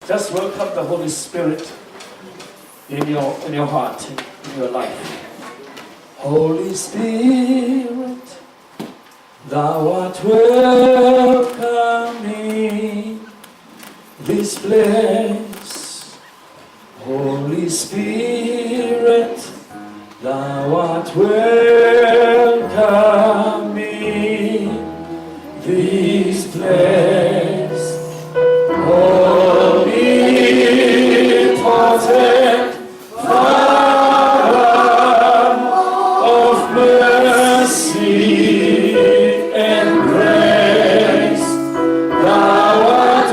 Just welcome the Holy Spirit in your heart, in your life. Holy Spirit, thou art welcome in this place. Holy Spirit, thou art welcome in this place. Omnipotent Father of mercy and grace, thou art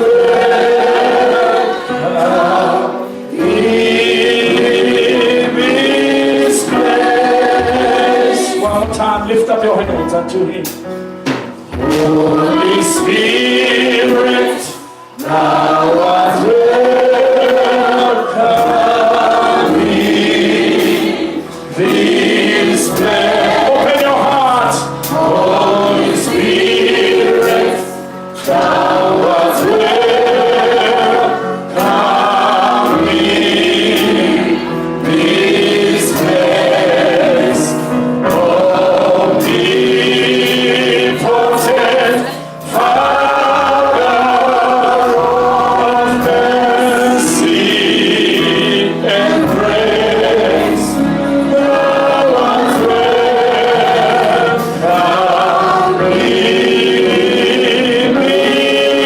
welcome in this place. One more time, lift up your hands unto Him. Holy Spirit, thou art welcome in this place. Open your heart. Holy Spirit, thou art welcome in this place. Omnipotent Father of mercy and grace, thou art welcome in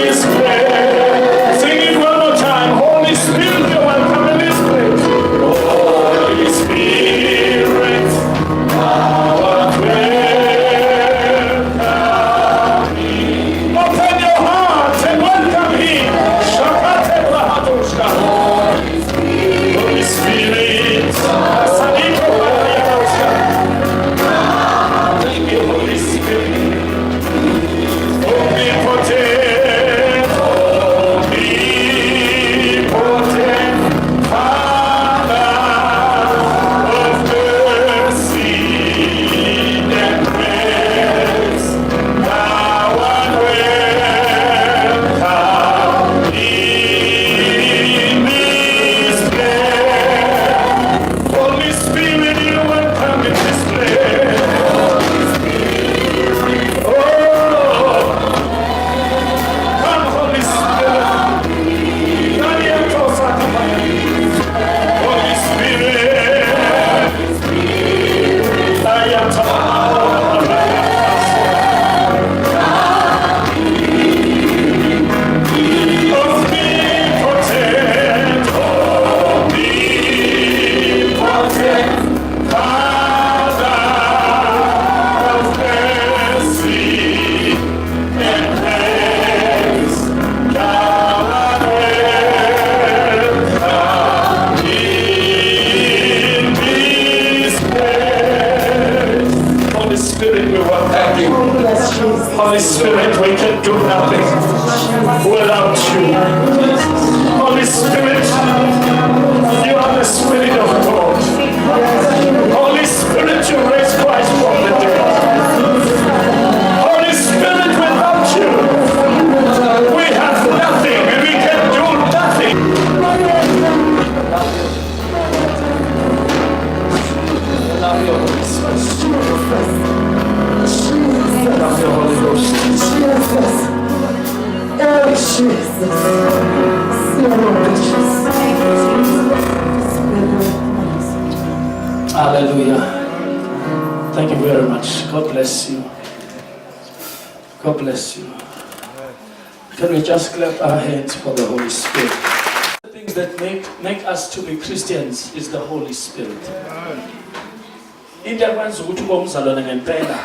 this place. Sing it one more time. Holy Spirit, you're welcome in this place. Holy Spirit, thou art welcome in. Open your heart and welcome Him. Shakate Bahatushka. Holy Spirit, Asaniko Bahatushka. Thank you, Holy Spirit. Omnipotent, omnipotent Father of mercy and grace, thou art welcome in this place. Holy Spirit, you're welcome in this place. Oh, come, Holy Spirit. Holy Spirit, I am omnipotent, omnipotent Father of mercy and grace, thou art welcome in this place. Holy Spirit, we welcome you. Holy Spirit, we can do nothing without you. Holy Spirit, you are the Spirit of God. Holy Spirit, you raised Christ from the dead. Holy Spirit, without you, we have nothing and we can do nothing. Love your Holy Spirit. Love your Holy Ghost. Hallelujah. Thank you very much. God bless you. God bless you. Can we just clap our hands for the Holy Spirit? The things that make us to be Christians is the Holy Spirit. Into yakwenza ukuthi ube umzalwane ngempela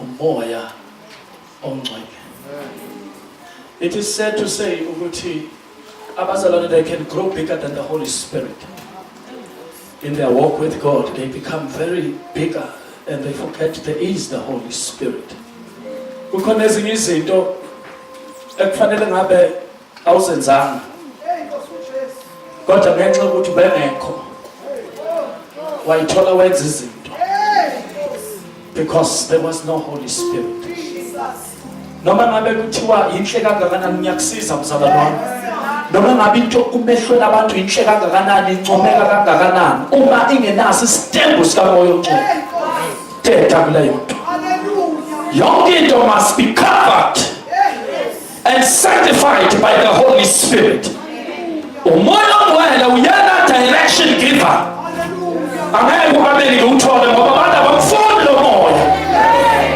umoya ongcwele. It is said to say ukuthi abazalwane, they can grow bigger than the Holy Spirit. In their walk with God, they become very bigger and they forget there is the Holy Spirit. Kukhona ezinye izinto ekufanele ngabe awuzenzanga, kodwa ngenxa yokuthi bengekho wayithola wenza izinto because there was no Holy Spirit. Noma ngabe kuthiwa inhle kangakanani ngiyakusiza mzalwane wami, noma ngabe into kumehlweni abantu inhle kangakanani incomeka kangakanani uma ingenaso isitembu sikamoya omngcwele thetha kuleyo nto. Yonke into must be covered and sanctified by the Holy Spirit. Umoya omngcwele uyena direction giver. Angeke ukabeni uthole ngoba abantu abakufuni lo moya.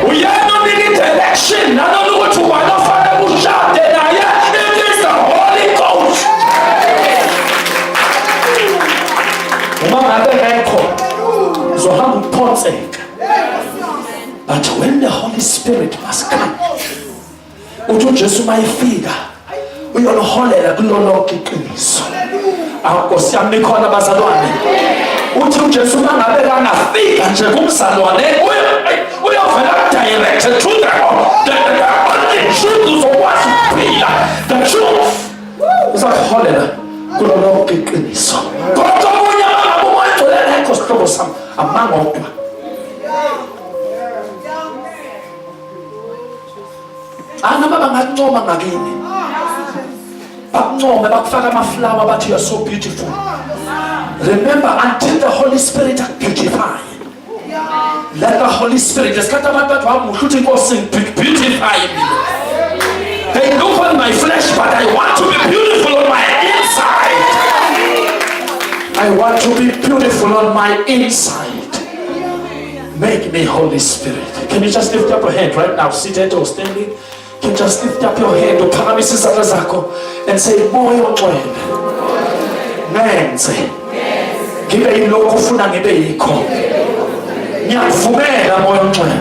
Uyena unika direction nanokuthi ubani ofanele ushade naye. It is the Holy Ghost. Uma ngabe ngekho uzohamba uphonseka. But when the Holy Spirit must come, uthi Jesu mayifika uyoloholela kulolonke iqiniso. Nkosi yami nikhona bazalwane. Uthi uJesu mangabe kangafika nje kumzalwane uyovela direct to the truth uzokwazi ukuphila. The truth uzakuholela kulolonke iqiniso. Kodwa omunye mangabe umoya ogcwele ngekho sihlobo sami amangodwa. Anaba bangancoma ngakini. Bakuncome bakufaka amaflower bathi you are so beautiful. Remember, until the Holy Spirit beautify. Let the Holy Spirit, lesikhathi abantu bathi wamuhle uthi inkosi beautify me. They look on my flesh, but I want to be beautiful on my inside. I want to be beautiful on my inside. Make me Holy Spirit. Can you just lift up your hand right now, seated or standing? Can you just lift up your hand uphakamise izandla zakho and say, moya ogcwele nenze ngibe yilokho ufuna ngibe yikho. Ngiyakuvumela moya ogcwele.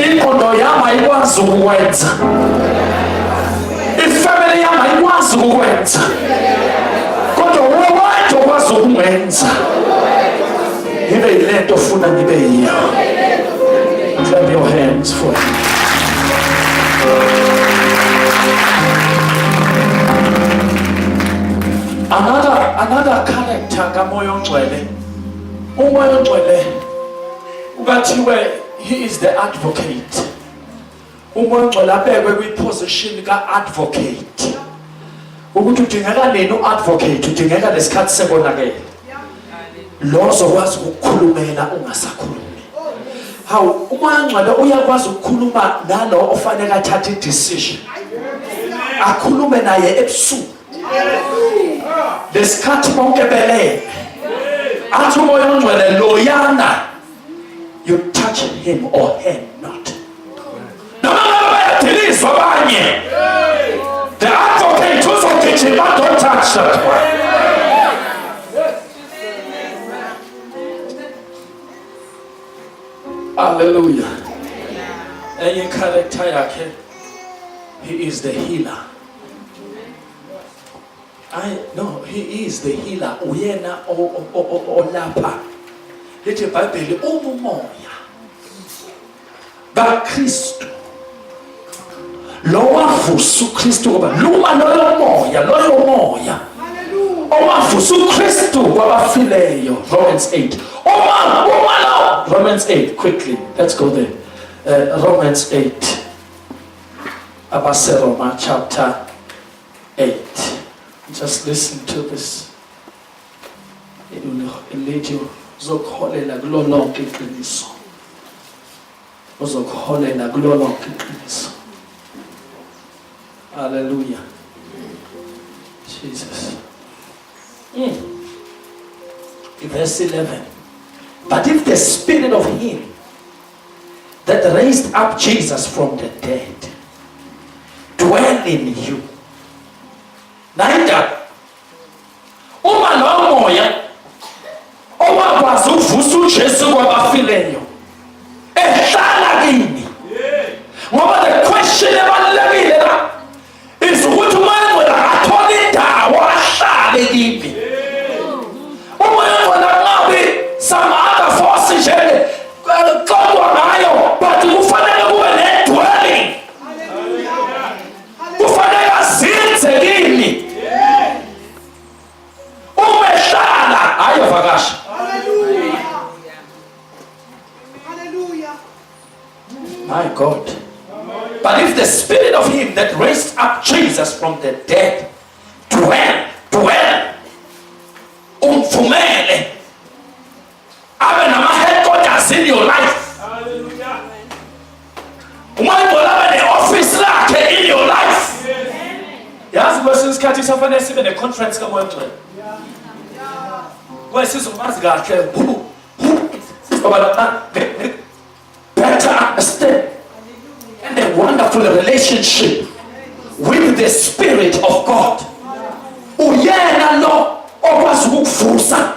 Inqondo yami ayikwazi ukukwenza. Ifamily yami ayikwazi ukukwenza. Kodwa wena okwazi ukwenza. Ngibe yilento ofuna ngibe yiyo. Clap your hands for it. Another character kamoya ogcwele. Umoya ogcwele ukathiwe he is the advocate. Umoya ogcwele abekwe kwi-position ka-advocate. Ukuthi udingeka nini u-advocate? Udingeka lesikhathi sebonakele. Lo ozokwazi ukukhulumela ungasakhulumi. Hawu umoya ogcwele uyakwazi ukukhuluma nalo ofanele athathe i-decision. Akhulume naye ebusuku. Lesikhathi bonke belele. Athi umoya ogcwele loyana. You touch him or her not. Noma bayadilizwa abanye. The advocate uzogijima, don't touch that one. Hallelujah. Enye character yakhe, he is the healer. He is the healer. Uyena olapha. Lithi iBhayibheli umoya kaKristu. Lo wavusa uKristu ngoba luma loyo moya. Owavusa uKristu kwabafileyo. Romans 8. Romans 8, quickly. Let's go there. Romans 8. Roma chapter 8. Just listen to this. It will lead you. Uzokholela kulo lonke iqiniso. Uzokholela kulo lonke iqiniso. Hallelujah. Jesus. Verse 11. But if the spirit of him that raised up Jesus from the dead dwell in you. Naida uma lo moya owakwazi ukuvusa uJesu kwabafileyo ehlala kini. Ngoba the question ebalulekile la is ukuthi umuntu akathola indawo ahlale kimi. Umoya wona ngabe some other forces nje kodwa ngayo but kufanele kube ne-dwelling. Kufanele azinze kimi. Umehlala ayovakasha. My God. But if the spirit of him that raised up Jesus from the dead dwell. Umvumele. Abe nama-headquarters in your life. Hallelujah. Umayibona abe ne-office lakhe in your life. Yazi kwesinye isikhathi kusafanele sibe ne-conference kaMoya Ngcwele. Kwesizomazi kahle better understand and a wonderful relationship with the Spirit of God. Uyena lo okwazi ukukuvusa.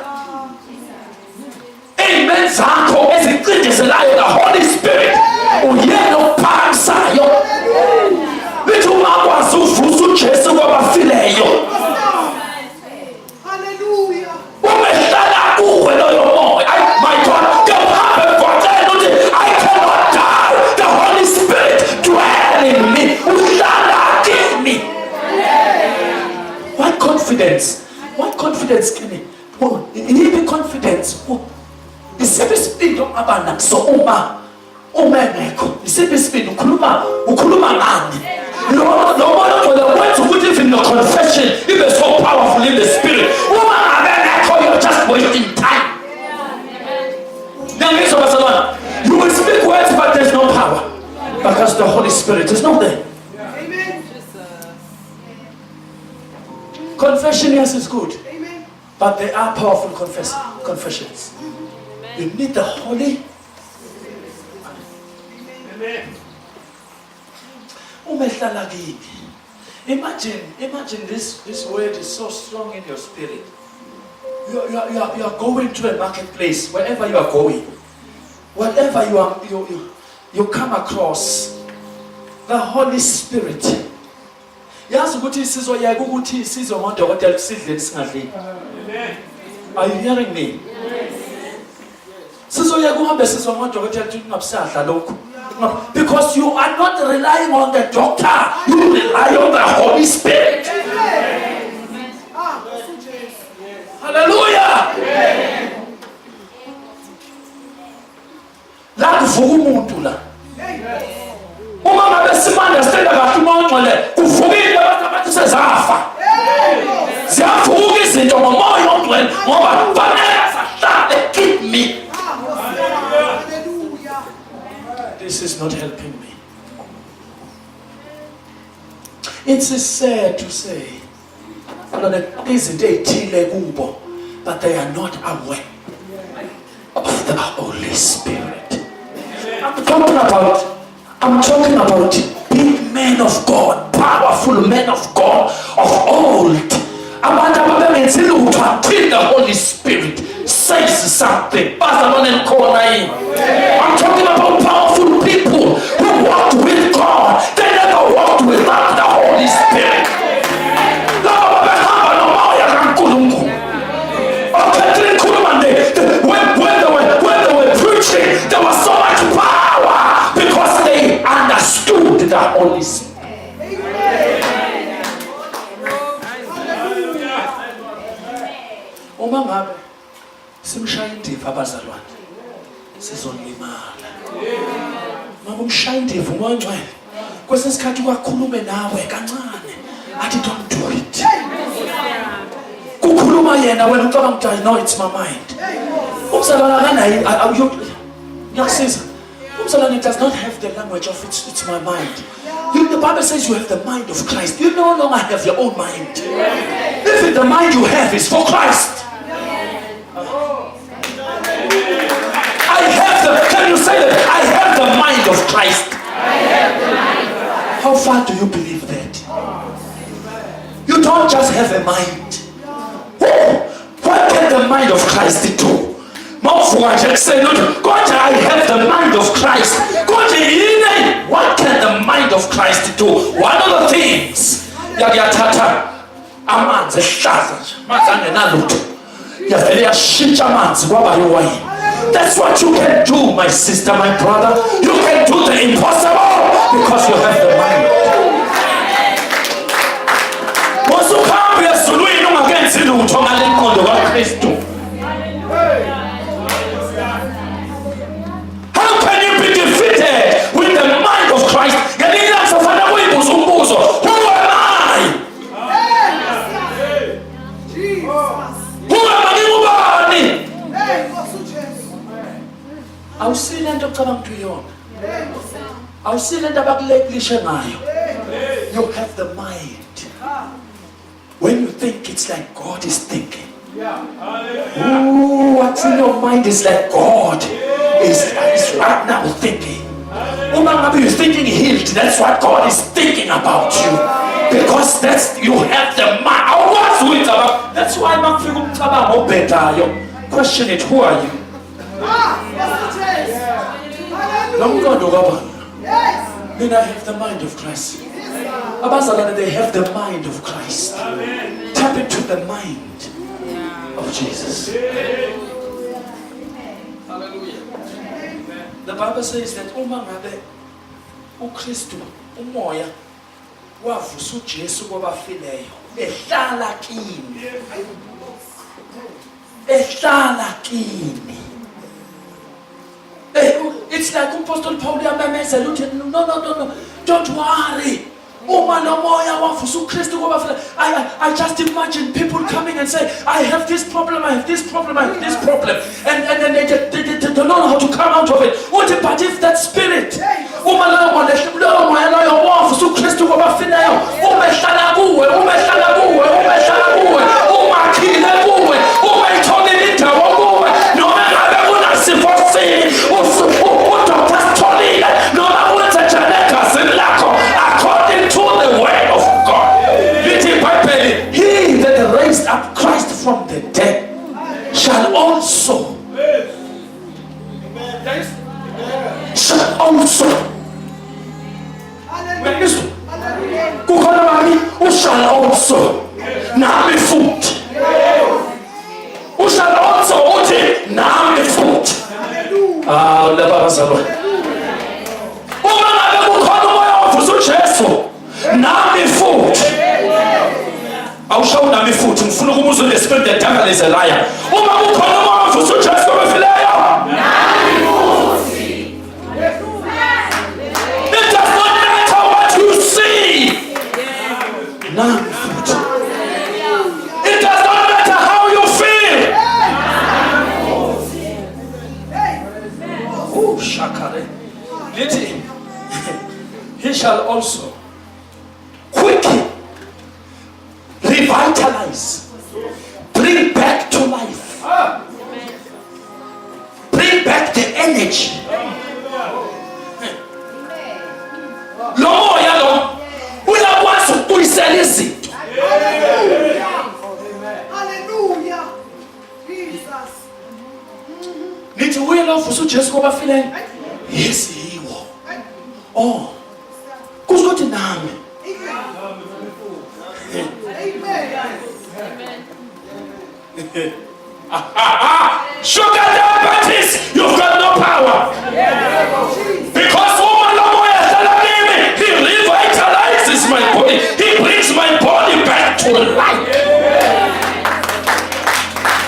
Amen zakho eziqindezelayo the Holy Spirit. Uyena ophakamisayo. Bithi uma kwazi uvusa uJesu kwabafileyo. Hallelujah. Umehlala kuwe loyo moya. My God, the I cannot die. The Holy Spirit dwell in me. Uhlala kimi. What confidence? What confidence can he? Yipi confidence? Isiphi isipindi ongaba so uma engekho. Isiphi isipindi ukhuluma ngani? No moya Ngcwele wenza ukuthi even the confession ibe so powerful in the spirit. Uma ngabe engekho, you're just wasting time. You will speak words, but there's no power because the Holy Spirit is not there. Amen. Confession, yes, is good. Amen. But they are powerful confessions. Amen. You need the Holy. Amen. Imagine this word is so strong in your spirit. You are going to a marketplace, wherever you are going, whatever you come across, the Holy Spirit. Are you hearing me? Because you are not relying on the doctor, you rely on the Holy Spirit. Hallelujah. La kuvuka umuntu la. Uma ngabe simanderstand kahle uMoya Ngcwele kuvukile abantu abathi sezafa. Ziyavuka izinto ngoMoya Ngcwele ngoba fanele sahlale keep me. This is not helping me. It's sad to say. But they are not aware of the Holy Spirit. I'm talking about big men of God, powerful men of God of old. Until the Holy Spirit says something. I'm talking about powerful people who walked with God. They never walked without the Holy Spirit. When they were preaching, there was so much power because they understood the Holy Spirit. Uma ngabe simshaya indiva abazalwane sizolimala. Mama umshaya indiva uMoya Ngcwele kwesinye isikhathi kwakhulume nawe kancane athi don't do it. Kukhuluma yena wena ucabanga ukuthi no, it's my mind. Umzalwane akanayo ngiyasiza. Umzalwane does not have the language of it's my mind. The Bible says you have the mind of Christ. You no longer have your own mind. If the mind you have is for Christ. Can you say that? I have the mind of Christ. How far do you believe that? You don't just have a mind. What can the mind of Christ do? God, I have the mind of Christ. What can the mind of Christ do? One of the things that's what you can do, my sister, my brother. You can do the impossible because you have the mind. How can you be defeated with the mind of Christ? Who am I? You have the mind. When you think, it's like God is thinking. Ooh, what's in your mind is like God is right now thinking. You're thinking healed. That's what God is thinking about you. Because you have the mind. That's why question it, who are you? Then I have the mind of Christ. They have the mind of Christ. Tap into the mind of Jesus. Hallelujah. The Bible says that uKristu umoya wavusa uJesu kwabafileyo ehlala kini. Ehlala kini. It's like Apostle Paul no, don't worry. I just imagine people coming and say, I have this problem, I have this problem, I have this problem, and then they don't know how to come out of it. But if that spirit, up Christ from the dead shall also nami futhi ushall also uthi nami futhi labazalwane uma ngabe kukhona umoya ovusa uJesu nami futhi awushawu nami futhi ngifuna ukumuza le spirit the devil is a liar uma kukhona umoya ovusa uJesu obefileyo nami futhi. It does not matter what you see. Nami futhi. It does not matter how you feel. Oh, shakare. Listen, he shall also quickly revitalize, bring back to life, bring back the energy. Lo moya lo uyakwazi ukuyisela izinto. Hallelujah. Jesus. Nithi uyela uvusa uJesu kwabafileyo. Yes, yiwo. Oh. Kusho ukuthi nami. Amen. Sugar diabetes, you've got no power. Because he revitalizes my body. He brings my body back to life.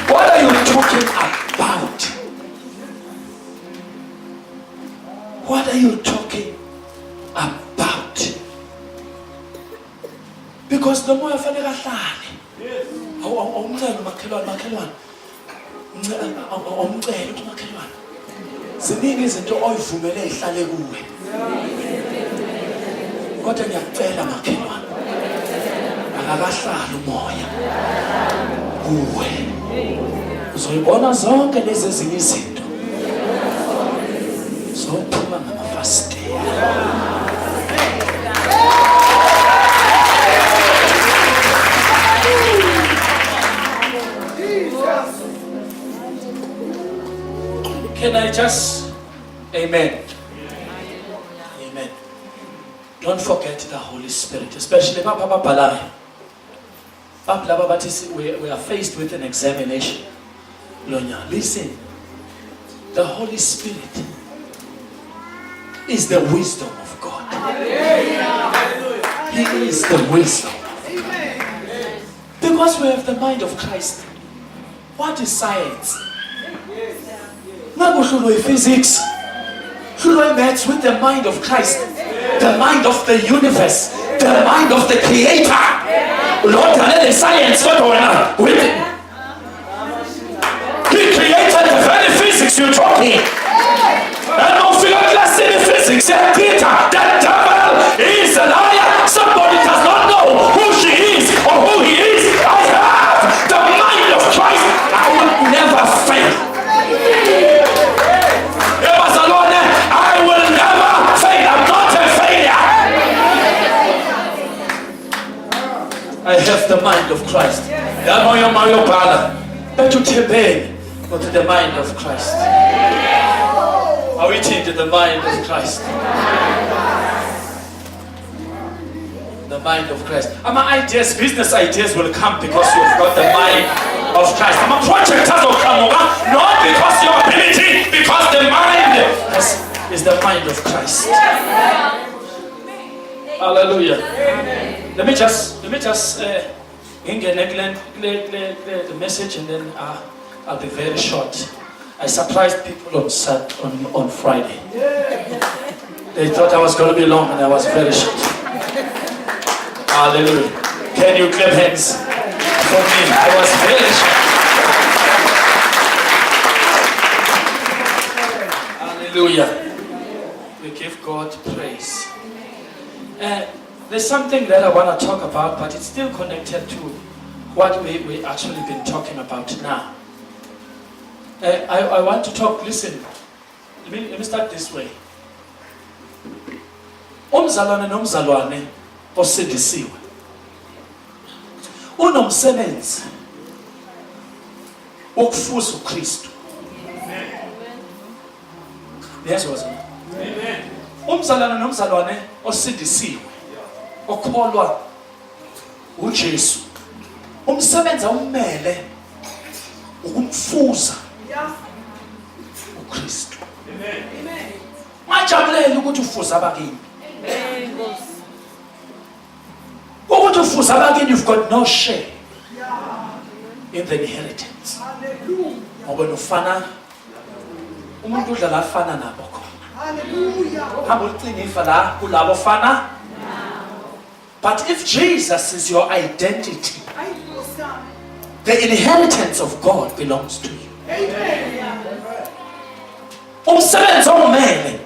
What are you talking about? What are you talking about? Because the more fanele kahlale. Awumcela makhelwane. Awumcela uthi makhelwane. Ziningi izinto oyivumele ihlale kuwe. Kodwa ngiyacela makhelwane. Akakahlali umoya. Kuwe. Uzoyibona zonke lezi ezinye izinto. Zophuma ngamafasitela. Can I just, amen. Amen. Don't forget the Holy Spirit, especially Papa Balai. We are faced with an examination. Listen, the Holy Spirit is the wisdom of God. He is the wisdom. Because we have the mind of Christ. What is science? Physics, maths with the mind of Christ, the mind of the universe, the mind of the Creator. Lord, the science with it. He created the very physics you're talking. And don't feel like class in physics, Peter. That I have the mind of Christ. Yamoyo Mario Bala. But to Tebe, but to the mind of Christ. Are we to the mind of Christ? The mind of Christ. My ideas, business ideas will come because you've got the mind of Christ. My project has will come over, not because your ability, because the mind is the mind of Christ. Hallelujah. Let me just the message, and then I'll be very short. I surprised people on Friday. They thought I was going to be long, and I was very short. Hallelujah. Can you clap hands for me? I was very short. Hallelujah. We give God praise. There's something that I want to talk about, but it's still connected to what we actually been talking about now. I want to talk, listen, let me start this way. Umzalwane nomzalwane osindisiwe unomsebenzi wokufuza uKristu. Yes, amen. Umzalwane nomzalwane osindisiwe okholwa uJesu, umsebenzi awumele ukumfuza uKristu. Amen. Majabulela ukuthi ufuza abakini. Amen. Ukuthi ufuza abakini, you've got no share in the inheritance. Hallelujah. Ngoba nofana umuntu udlala afana nabo khona. Hallelujah. Hamba ucine ifa la kulabo fana. But if Jesus is your identity, the inheritance of God belongs to you. Amen. Umsebenzi omele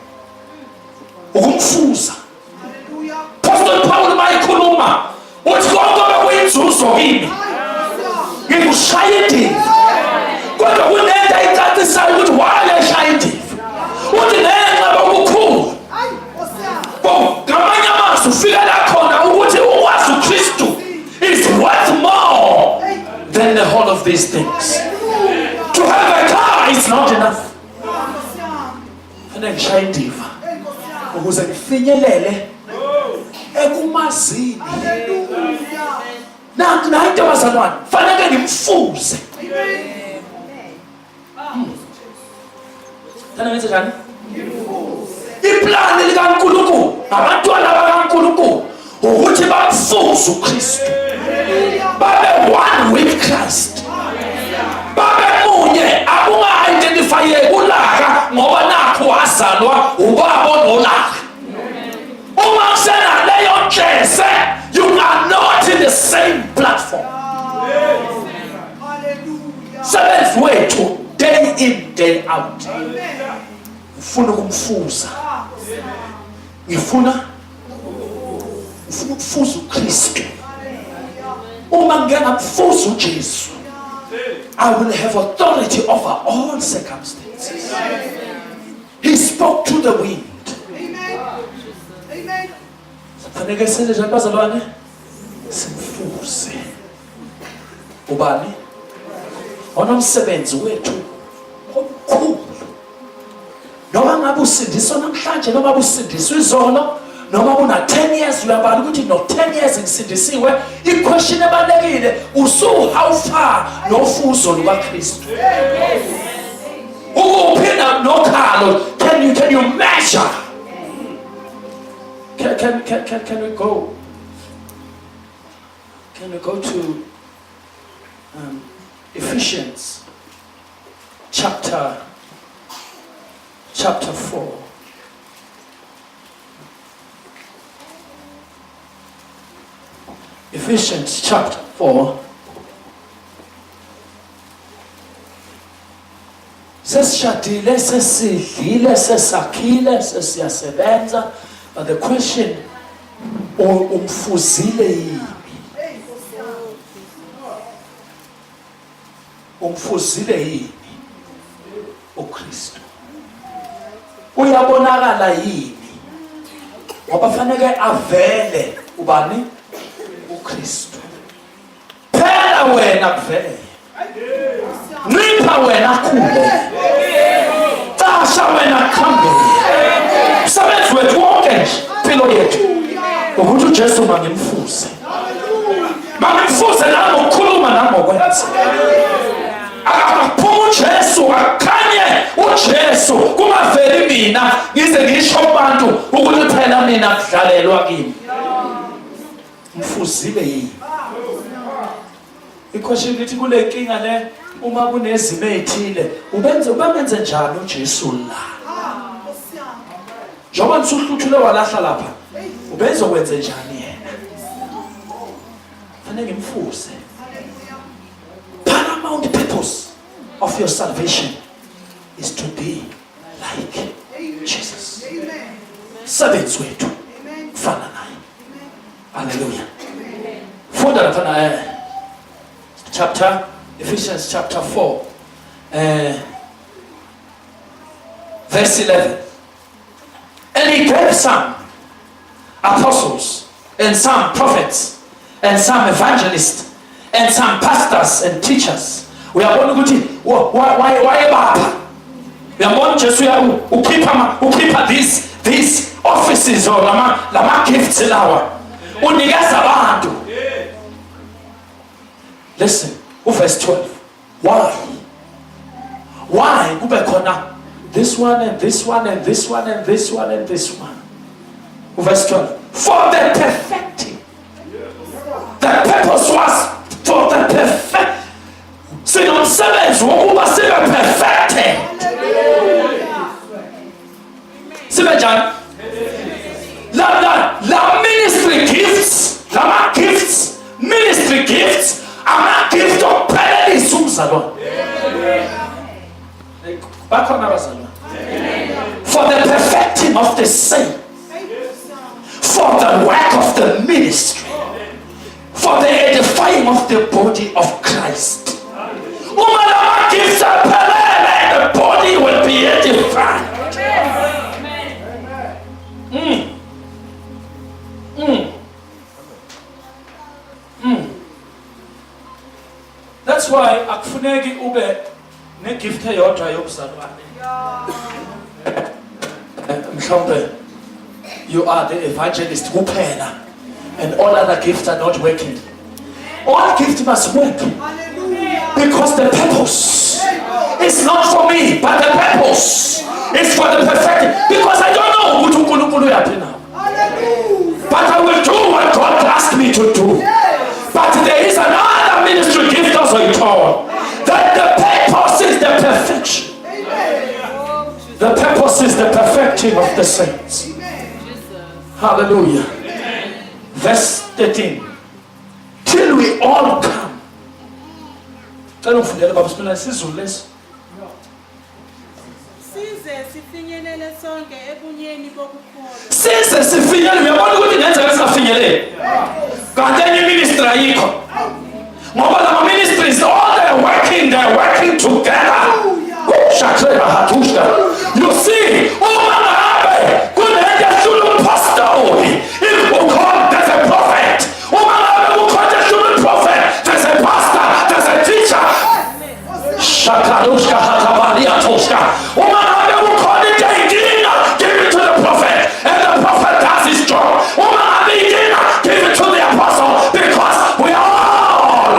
ukumfuza. Hallelujah. Apostle Paul mayikhuluma uthi konke bekuyinzuzo kimi ngikushaya indiva, kodwa kunento ayicacisayo ukuthi why eshaya indiva. Uthi ngenxa yokukhulu ngamanye amazwi ufika la khona ukuthi ukwazi uKristu is worth more than the whole of these things. To have a car is not enough. Fanele ngishaya indiva ukuze ngifinyelele ekumazini. Nanti into abazalwane fanele ngimfuze. Thana ngenze njani? Iplani likaNkulunkulu abantwana bakaNkulunkulu ukuthi bamfuze uKristu, babe one with Christ, babe munye, akunga-identifyeki ulaka ngoba nakho wazalwa ubaba onolaka. Uma kusenaleyo jese, you are not in the same platform. Seventh wethu day in day out ngifuna ukumfuza, ngifuna ukufuza uKristu. Uma ngingamfuza uJesu, I will have authority over all circumstances. He spoke to the wind. Amen. Fanele senze njani bazalwane? Simfuze. Ubani? Onomsebenzi wethu omkhulu. Noma ngabe usindiswa namhlanje, noma usindiswa izolo, noma una 10 years uyabala ukuthi no 10 years ngisindisiwe. I-question ebalekile usu how far nofuzo lukaKristu. Ukuphinda nokhalo, can you measure? Can we go? Can we go to Ephesians chapter 4. Ephesians chapter 4. Sesishadile, sesidlile, sesakhile, sesiyasebenza, but the question, umfuzile yini? Umfuzile yini uKristu? Uyabonakala yini? Ngoba fanele avele ubani? uKristu. wena kuvele. Nipha wena khule. Tasha wena khambe. Msebenzi wethu wonke nje, impilo yethu. Ukuthi uJesu mangimfuse. Mangimfuse nami ukukhuluma nami ngokwenza. Akaphuma uJesu akhanye uJesu kungaveli mina ngize ngisho abantu ukuthi phela mina kudlalelwa kimi. Mfuzile yini? Ikhweshini lithi kule nkinga le uma kunezimo ezithile ubamenze njani uJesu la? Njengoba nisuhluthule walahla lapha ubenza wenze njani yena? Fanele ngimfuse. Paramount purpose of your salvation is to be like Jesus. Seventh way to fana naye. Hallelujah. Funda lapha chapter Ephesians chapter 4 verse 11. And he gave some apostles and some prophets and some evangelists and some pastors and teachers. We are going to go why Baba? We are going to keep these offices or lama gifts in our unikeza abantu. Listen, verse 12. Why kube khona this one and this one and this one and this one and this one? Verse 12. For the perfecting. The purpose was for the perfect. Sinomsebenzi wokuba sibe perfected. Sibe njani? La ministry gifts, lama gifts, ministry gifts, ama gift okuphelelisa umzalwane. Bakhona abazalwane. For the perfecting of the saint, for the work of the ministry, for the edifying of the body of Christ. Uma lama gifts are pelele, the body will be edified. That's why akufuneki ube negift eyodwa yobuzalwane. Mhlawumbe you are the evangelist kuphela and all other gifts are not working. All gifts must work. Because the purpose is not for me, but the purpose is for the perfecting. Because I don't know what uNkulunkulu yaphi now. But I will do what God asked me to do. But there is another ministry gift also in all. That the purpose is the perfection. The purpose is the perfecting of the saints. Hallelujah. Verse 13. Till we all come. Size sifinyelele sonke ebunyeni bokukholwa. Size sifinyelele uyabona ukuthi ngenzeka singafinyelele. Kanti enye ministry ayikho. Ngoba la ministries all they're working together. You see, there's a prophet. There's a pastor. There's a teacher. Give it to the prophet, and the prophet does his job. Give it to the apostle, because we are all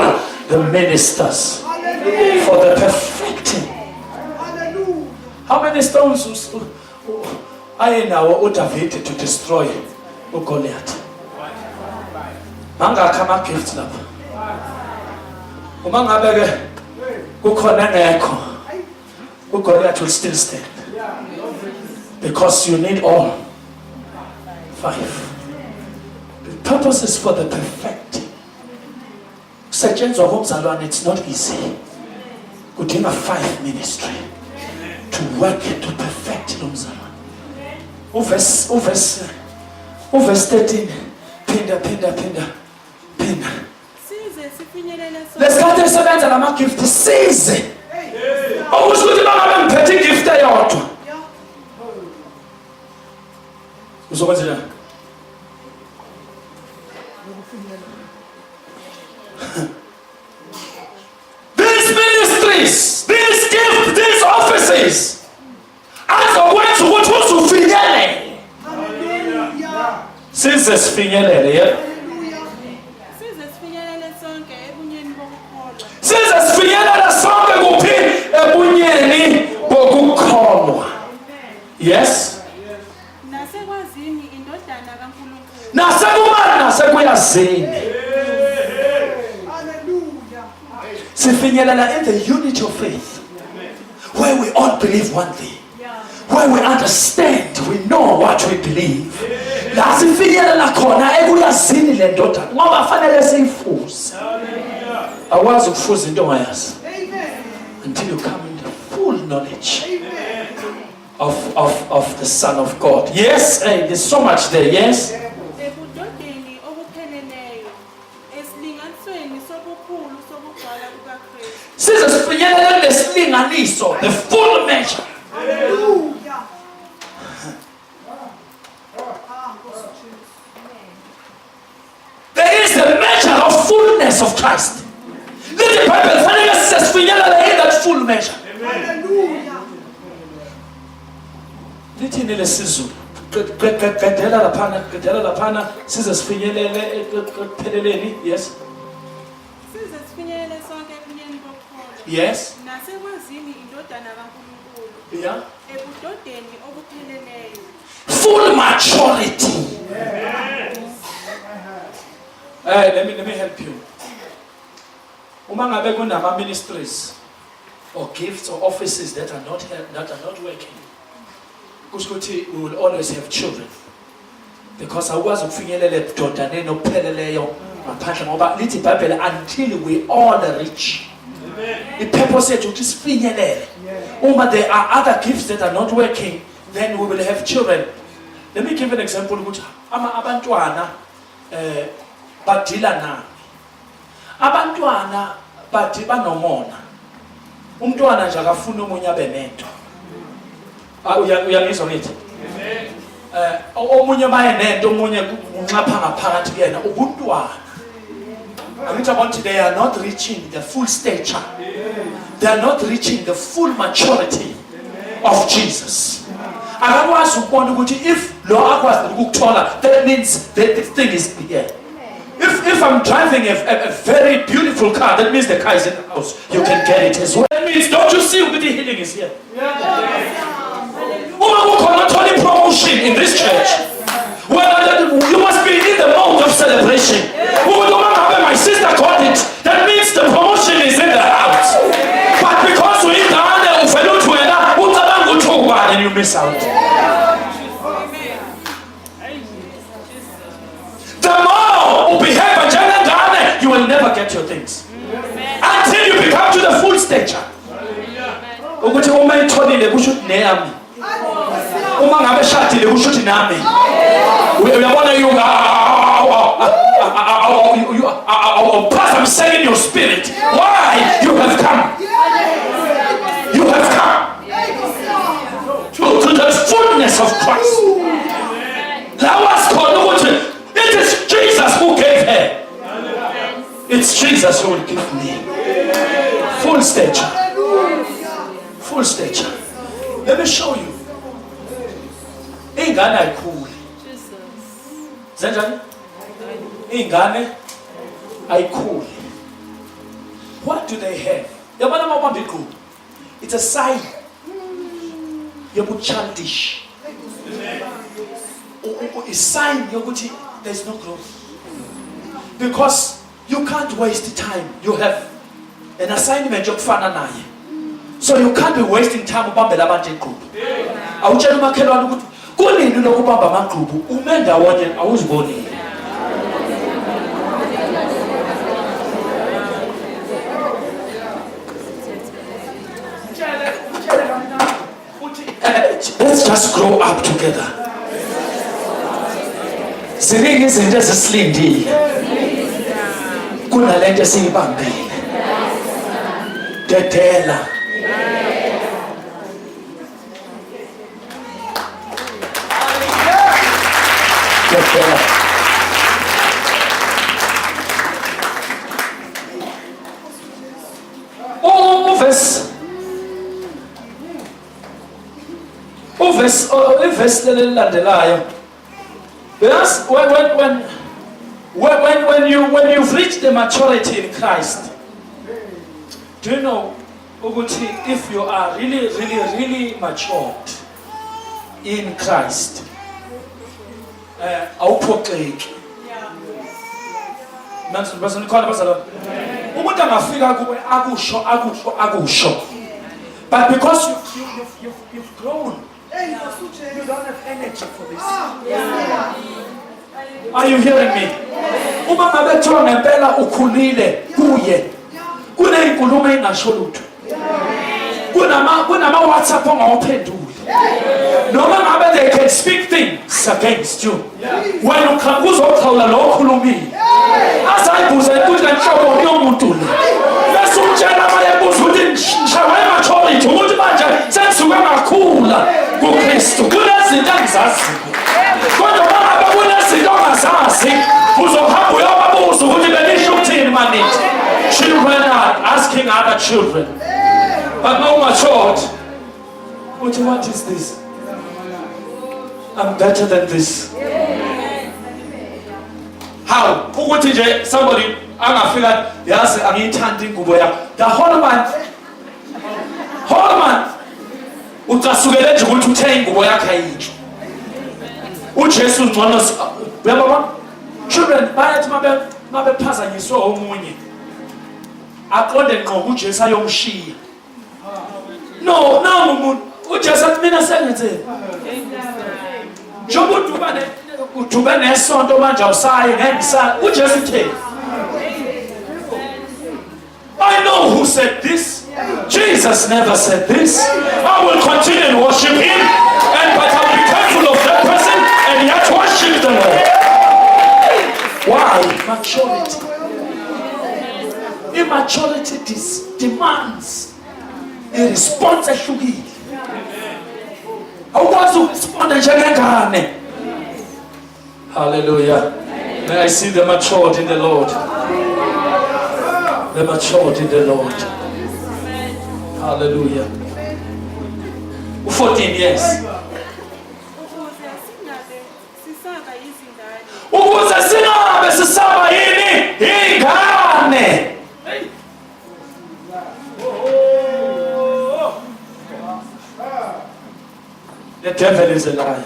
the ministers for the perfecting. How many stones are now David to destroy Goliath? Manga kama gift lapha. Uma ngabe kukhona ngekho, uGoliath will still stand. Because you need all five. The purpose is for the perfecting. Setshenzwa komzalwane, it's not easy. Kudinga 5 ministry to work to perfect lo mzalwane. Verse 13. Pinda. Lesikhathi sebenza lama gift size. Awusho ukuthi bangabe ngiphethe gift eyodwa. Uzokwenza njani? these gifts, these offices, azokwenza ukuthi uzufinyelele. Sizesifinyelele yebo. Sizesifinyelela sonke kuphi ebunyeni bokukholwa. Yes. Nasekwazini indodana kaNkulunkulu. Nasekuyazini. Sifinyelela in the unity of faith, where we all believe one thing, where we understand, we know what we believe. La sifinyelela khona ekuyazini le ndodana ngoba fanele siyifuze. Awazi ukufuza into ongayazi until you come into full knowledge of the Son of God. Yes, hey, there's so much there. Yes. Ebudodeni obupheleleyo esilinganisweni sobukhulu sobugcwala bukaKristu. Sizesifinyelela lesilinganiso, the full measure. There is the measure of fullness of Christ. Let the Bible finally says finyelela in that full measure. Lithini lesizulu? Qedela laphana sizesifinyelele ekupheleleni. Yes. Sizesifinyelele sonke ebunyeni bokukholwa. Yes. Nasekwazini indodana kaNkulunkulu. Yeah. Ebudodeni obupheleleyo. Full maturity. Let me help you. Uma ngabe kunama ministries or gifts or offices that are not working, kusho ukuthi we will always have children, because awukwazi ukufinyelela ebudodaneni obupheleleyo ngaphandle ngoba lithi iBhayibheli until we all reach. I-purpose yethu ukuthi sifinyelele. Uma there are other gifts that are not working, then we will have children. Let me give an example ukuthi abantwana badila nani. Abantwana badiba nomona. Umntwana nje akafuna umunye abe nento. Uyangizwa ngithi? Omunye maye nento, omunye unxapha ngaphakathi kuyena ubuntwana. Angithi abantu they are not reaching the full stature. They are not reaching the full maturity of Jesus. Akakwazi ukubona ukuthi if lo akwazi ukukuthola, that means that this thing is here. If I'm driving a very beautiful car, that means the car is in the house. You can get it as well. That means, don't you see that the healing is here? Only promotion in this church. You must be in the mode of celebration. My sister got it. That means the promotion is in the house. But because we and you miss out. The more you behave you will never get your things until you become to the full stature. Ukuthi uma itholile kusho ukuthi neyami. Uma ngabe shadile kusho ukuthi nami. Uyabona I'm saying in your spirit. Why you have come? You have come to the fullness of Christ. It is Jesus who gave her. It's Jesus who will give me full stature. Full stature. Let me show you. Ingane ayikhuli. Zenjani? Ingane ayikhuli. What do they have? Yabona mama bigqoka. It's a sign. You're childish. A sign yokuthi there's no growth. Because you can't waste time. You have an assignment yokufana naye. So you can't be wasting time ubambela abantu egroup. Awutshela umakhelwane ukuthi kunini lokubamba ama group ume ndawonye awuziboni. Let's just grow up together. Ziningi izinto ezisilindile kunalento esiyibambile. Dedela. Dedela. Verse verse lelandelayo. Because when you've reached the maturity in Christ, do you know, if you are really matured in Christ, awuphoxeki. Umuntu angafika kuwe akusho. But because you've grown, you don't have energy for this. Are you hearing me? Uma ngabethiwa ngempela ukhulile kuye, kuneyinkulumo engasho lutho. Kunama WhatsApp ongawaphenduli. Noma ngabe they can speak things against you. Wena uzoxhawula lo okhulumile. Asayibuza ukuthi kanhlobo yomuntu le. Bese umtshela mayebuza ukuthi ngishawe maturity ukuthi manje sengisuka ngakhula kuKristu. Kunezinto engizaziyo. Kodwa uma ngabe kunezinto ongazazi, uzohamba uyobabuza ukuthi benisho ukuthini manithi. Children are asking other children. But no matured. What is this? I'm better than this. How? Ukuthi nje somebody angafika yazi angiyithandi ingubo yakho. The whole man ucasukele nje ukuthi uthe ingubo yakho ayitsho. uJesu ngcono uyabona? Children bayathi mabephazanyiswe omunye aqonde ngqo uJesu ayomshiya. No, umuntu uJesu athi mina sengenzeni. Njengoba uduba nesonto manje awusayi ngengisala uJesu utheni? I know who said this. Jesus never said this. I will continue to worship him, but I will be careful of that person and yet worship the Lord. Why? Maturity. Immaturity demands a response ehlukile. Awukwazi ukuresponda njengengane. Hallelujah. May I see the matured in the Lord. The matured in the Lord. Hallelujah. 14 years. Ukuze singabe sisaba yini ingane. The devil is a liar.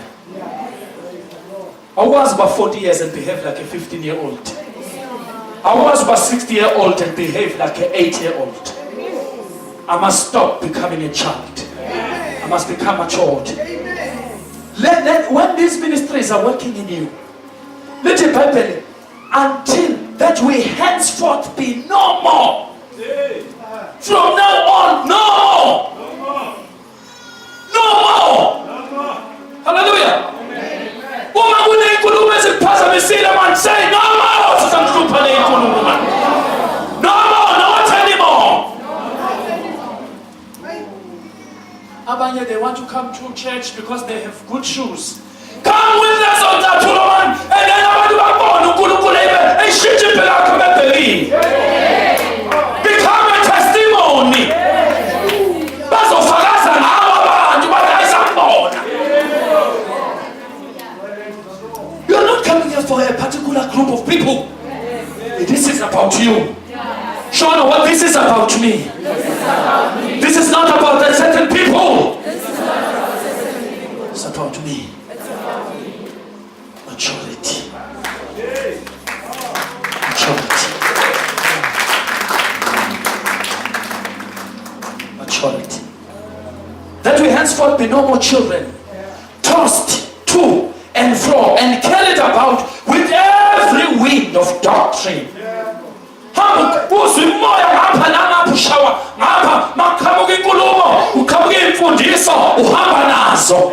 I was about 40 years and behave like a 15-year-old. I was about 60-year-old and behave like an 8-year-old. I must stop becoming a child. I must become matured. When these ministries are working in you, let it happen until that we henceforth be no more. From now on, no more. No more. Hallelujah. Uma kuneyinkulumo eziphazamisile man, say no more. Sisamhlupha leyinkulumo man. No more, not anymore. Abanye, they want to come to church because they have good shoes. Come with us on that man, and then abantu babona uNkulunkulu eshithi impela yakho bebelieve. Become a testimony. Bazofakaza ngawo abantu bayayisambona. You're not coming here for a particular group of people. This is about you. Shona, what this is about me. This is not about a certain people. It's about me. Maturity. Maturity. That we henceforth be no more children, tossed to and fro and carried about with every wind of doctrine. Uzimoya ngapha nangapha ushawa ngapha maqhamuka inkulumo uqhamuka imfundiso uhamba nazo.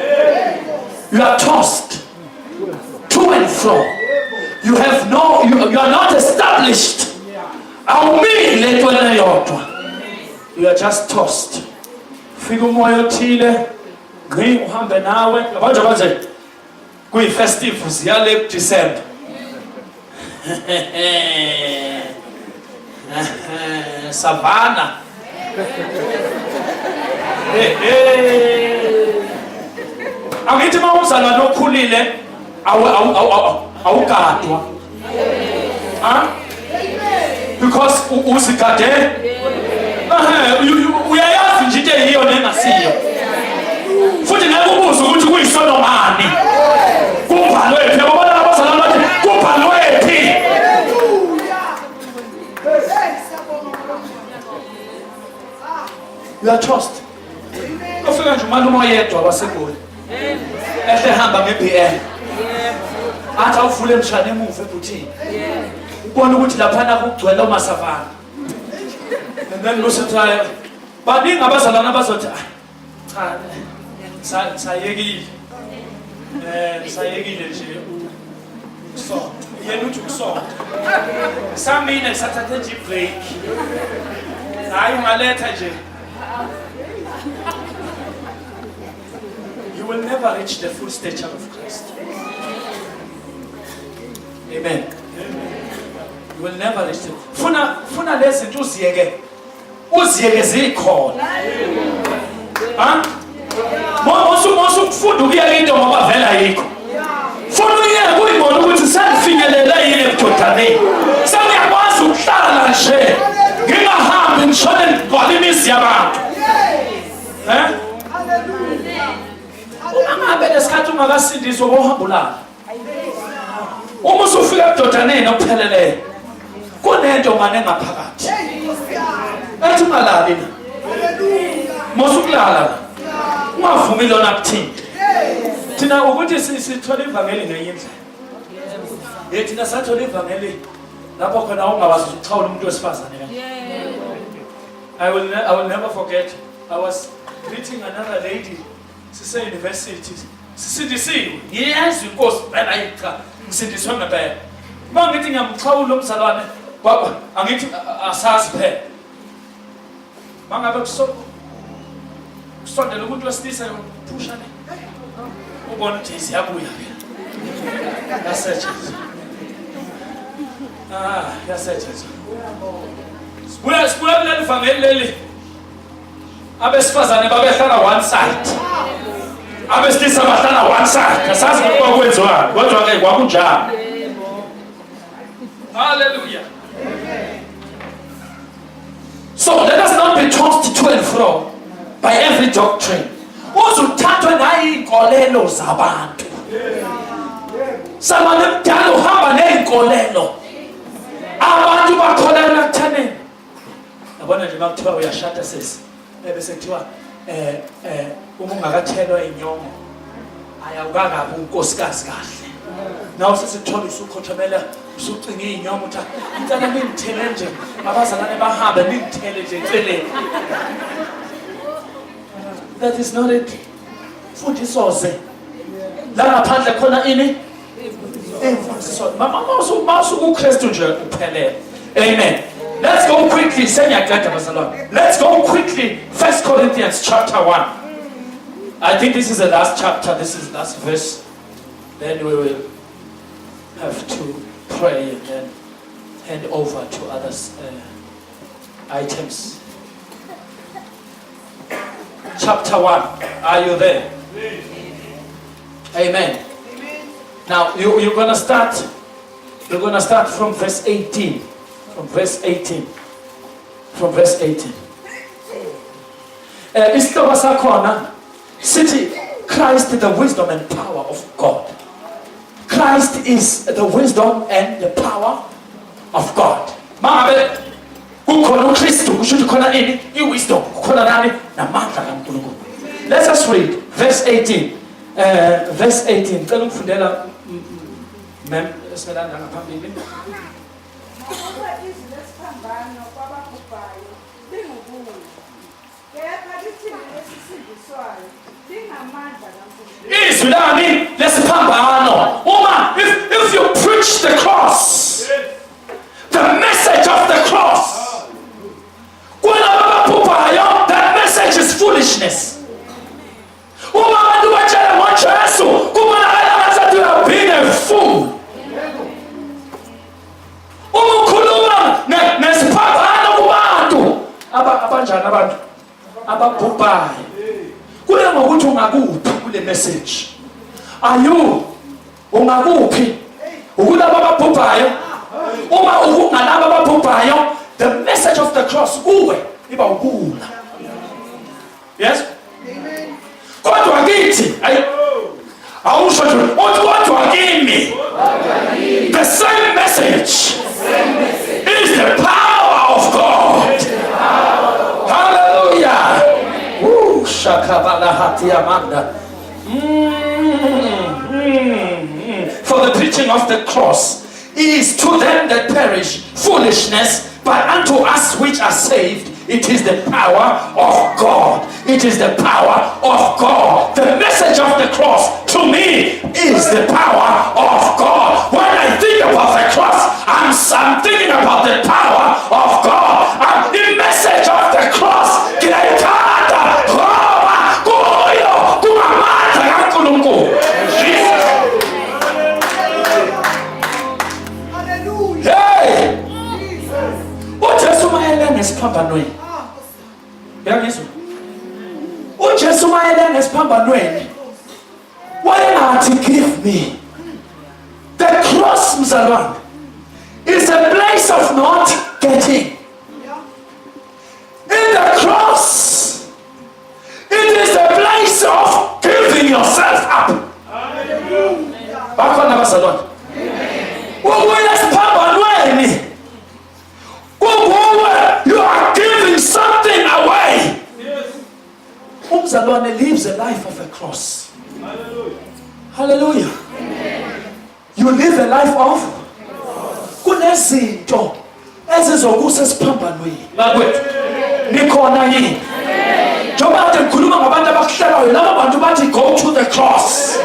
You are tossed to and fro. You are not established. Awumile entweni eyodwa. You are just tossed. Fika umoya othile ngqi uhambe nawe abantu abanje kuyi festive siyale kuDecember. Savannah. Angithi mawuzalwa nokhulile awugadwa. Because uzigade. Uyayazi nje into eyiyo nengasiyo. Futhi ngeke ubuze ukuthi kuyisono mani. Kubhalwe phi? Yabona abazalwane bathi kubhalwe phi? You are trust. Kufika nje umalume oyedwa waseGoli. Ehle hamba ngeBM. Athi awuvule emshane emuva ebuthini. Ubona ukuthi laphana kugcwele umasavana. And then Lusetha baningi abazalwane abazothi cha sayekile. Sayekile nje so yena uthi ukusonto. Samina sathathe nje break. Hayi ungaletha nje. You will never reach the full stature of Christ. Amen. You will never reach it. Funa lezi zinto uziyeke zikhona. Mosu kufunda ukuya into ngoba vela yikho. Funa uyeke uyibona ukuthi sengifinyelela yini ebudodeni. Sengiyakwazi ukuhlala nje. Ngingahambi ngishone ngigcwala imizi yabantu. Uma ngabe lesikhathi ungakasindiswa ngohamba ulala. Uma usufika ebudodaneni okupheleleyo kunento manje ngaphakathi. Ethi ungalali na. Mosukulala. Ungavumi lona kuthini. Thina ukuthi sithola ivangeli ngeyindlela. Thina sathola ivangeli lapho khona ungabazi ukuxhawula umuntu wesifazane kanti. I will never forget. I was meeting another lady. Sise university. Sisindisiwe. Yezwe inkosi phela yicha. Ngisindiswe ngempela. Mangithi ngiyamxhawula umzalwane baba angithi asazi phela. Mangabe kusondela umuntu wesilisa uphushane. Ubona ukuthi siyabuya phela. Yasethi. Yasethi. Sibuya kuleli vangeli leli. Abesifazane babehlala one side. Abesilisa bahlala one side. Asazi ukuba kwenziwa kodwa ke kwakunjalo. Hallelujah. So let us not be tossed to and fro by every doctrine. Uzuthathwe nayinkolelo zabantu. Samane mdala uhamba neyinkolelo. Abantu bakholelwa ekuthaneni. Yabona nje makuthiwa uyashada sesi. Bese kuthiwa uma ungakathelwa inyongo ayawukakabi unkosikazi kahle. Nawu sesithola usukhothomela usucinga inyongo uthi intana ningithele nje abazalwane bahambe ningithele nje eceleni. That is not it. Futhi soze la ngaphandle khona ini so mama uKristu nje uphelele. Amen. Let's go quickly. Let's go quickly. 1 Corinthians chapter 1. I think this is the last chapter. This is the last verse. Then we will have to pray and then hand over to other items. Chapter 1. Are you there? Amen. Now you're gonna start. You're gonna start from verse 18. From verse 18. From verse 18. Isihloko sakhona sithi Christ the wisdom and power of God. Christ is the wisdom and the power of God. Mangabe kukhona uKristu kusho ukuthi khona ini iwisdom kukhona nani namandla kaNkulunkulu. Let us read verse 18. Verse 18. Cela ukufundela mem esimelana ngaphambili. Izwi lami lesiphambano. Uma if you preach the cross, the message of the cross, that message is foolishness. Uma abantu batshela ngoJesu kubonakala ngathi you have been a fool. Uma ukhuluma nesiphambano kubantu abanjani abantu ababhubhayo. Kuya ngokuthi ungakuphi kule message. Are you ungakuphi? Ukulaba ababhubhayo. Uma ukungalaba ababhubhayo, the message of the cross kuwe iba ukula. Yes? Kodwa kithi awusho nje kodwa kimi. The same message is the power of God. Hallelujah. Shakabala hati amanda. For the preaching of the cross is to them that perish foolishness, but unto us which are saved it is the power of God. It is the power of God. The message of the cross to me is the power of God. When I think about the cross, I'm thinking about the power of God. And the message of the cross, hey! uJesu mayelana nesiphambanweni. Uyangizwa? uJesu mayelana nesiphambanweni. Wayengathi give me. The cross, mzalwane, is a place of not getting. In the cross, it is a place of giving yourself up. Bakhona bazalwane. You are giving something away. Umzalwane lives a life of a cross. Hallelujah. You live a life of kunezinto ezizokusa esiphambanweni. Bakwethu nikhona yini? Njengoba kade ngikhuluma ngabantu abakuhlelayo, laba bantu bathi go to the cross.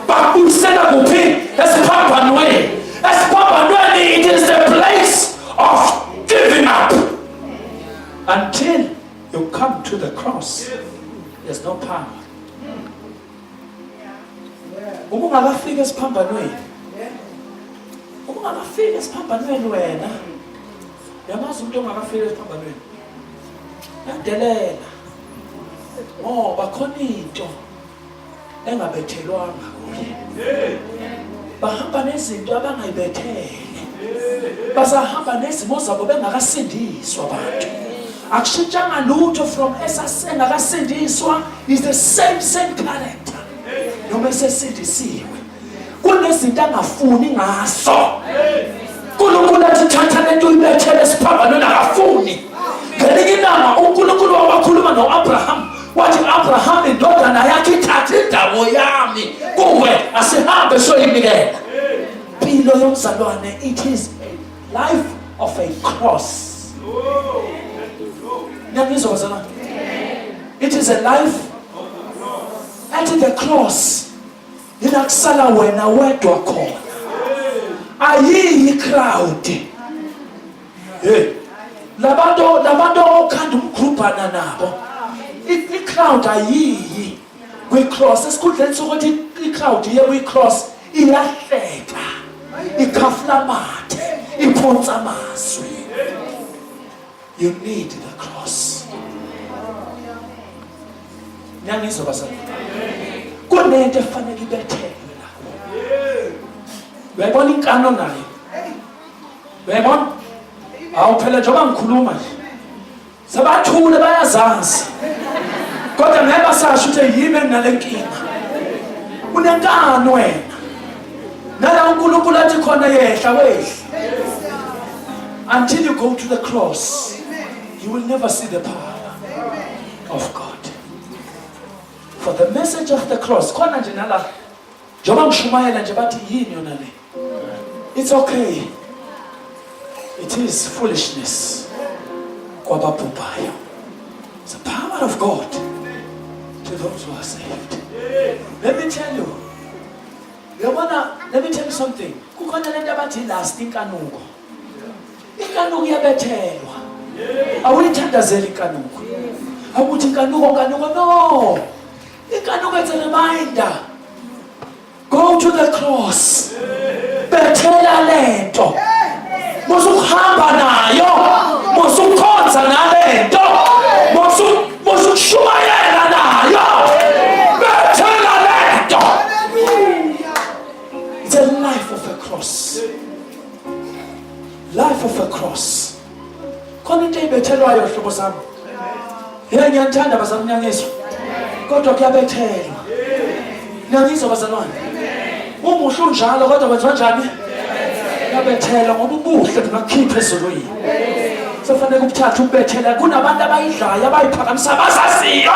Bakubuyisela kuphi? Esiphambanweni. Esiphambanweni, it is the place of giving up. Until you come to the cross, there's no power. Ungakafika esiphambanweni. Ungakafika esiphambanweni wena. Yamazi umuntu ongakafika esiphambanweni. Yadelela. Ngoba khona into engabethelwanga kuye. Bahamba nezinto abangayibethele. Basahamba nezimo zabo bengakasindiswa abantu. Akushintshanga lutho from esasengakasindiswa is the same character. Noma esesindisiwe. Kunezinto angafuni ngaso. uNkulunkulu athi thatha lento uyibethele esiphambanweni akafuni. Ngelinye ilanga uNkulunkulu wakhuluma noAbraham. Wathi Abraham indodana yakhe ithatha indawo yami kuwe asihambe soyinikela. Impilo yomzalwane, it is a life of a cross. Nyangizwa bazalwane. It is a life at the cross. Inakusala wena wedwa khona. Ayiyi crowd. Labantu okhanda umgrubhana nabo. I-crowd ayiyi kwi-cross. Esikhundleni sokuthi i-crowd iye kwi-cross iyahleka, ikhafulamathe, iphonsa amazwi. You need the cross. Nyangizwa bazalwane. Kunento efanele ibethelwe lapho. Uyayibona inkano nayo? Uyayibona? Awuphela njengoba ngikhuluma nje. Sabathule bayazazi. Kodwa ngeke basasho ukuthi yimi engalenkinga. Unenkano wena. Nala uNkulunkulu athi khona yehla wehla. Until you go to the cross, you will never see the power of God. For the message of the cross, khona nje nala njengoba ngishumayela nje bathi yini yona le. It's okay. It is foolishness. Kwababhubhayo. It's the power of God to those who are saved. Let me tell you. Let me tell you something. Kukhona lento abathi last inkanuko. Inkanuko iyabethelwa. Awuyithandazeli inkanuko. Awuthi inkanuko no. Inkanuko is a reminder. Go to the cross. Bethela lento. Musuhamba nayo. Musukhonza nalento. Musushumayela nayo. Bethela lento. Life of a cross. Khona into ebethelwayo hlobo sami. Hey ngiyathanda bazalwane nyangezo. Kodwa kuyabethelwa. Niyangizwa bazalwane? Umuhle unjalo kodwa kwenziwa kanjani? Kuyabethelwa ngoba ubuhle bungakhipha ezulwini. Kufanele ukuthatha ubethela kunabantu abayidlayo abayiphakamisa abazaziyo.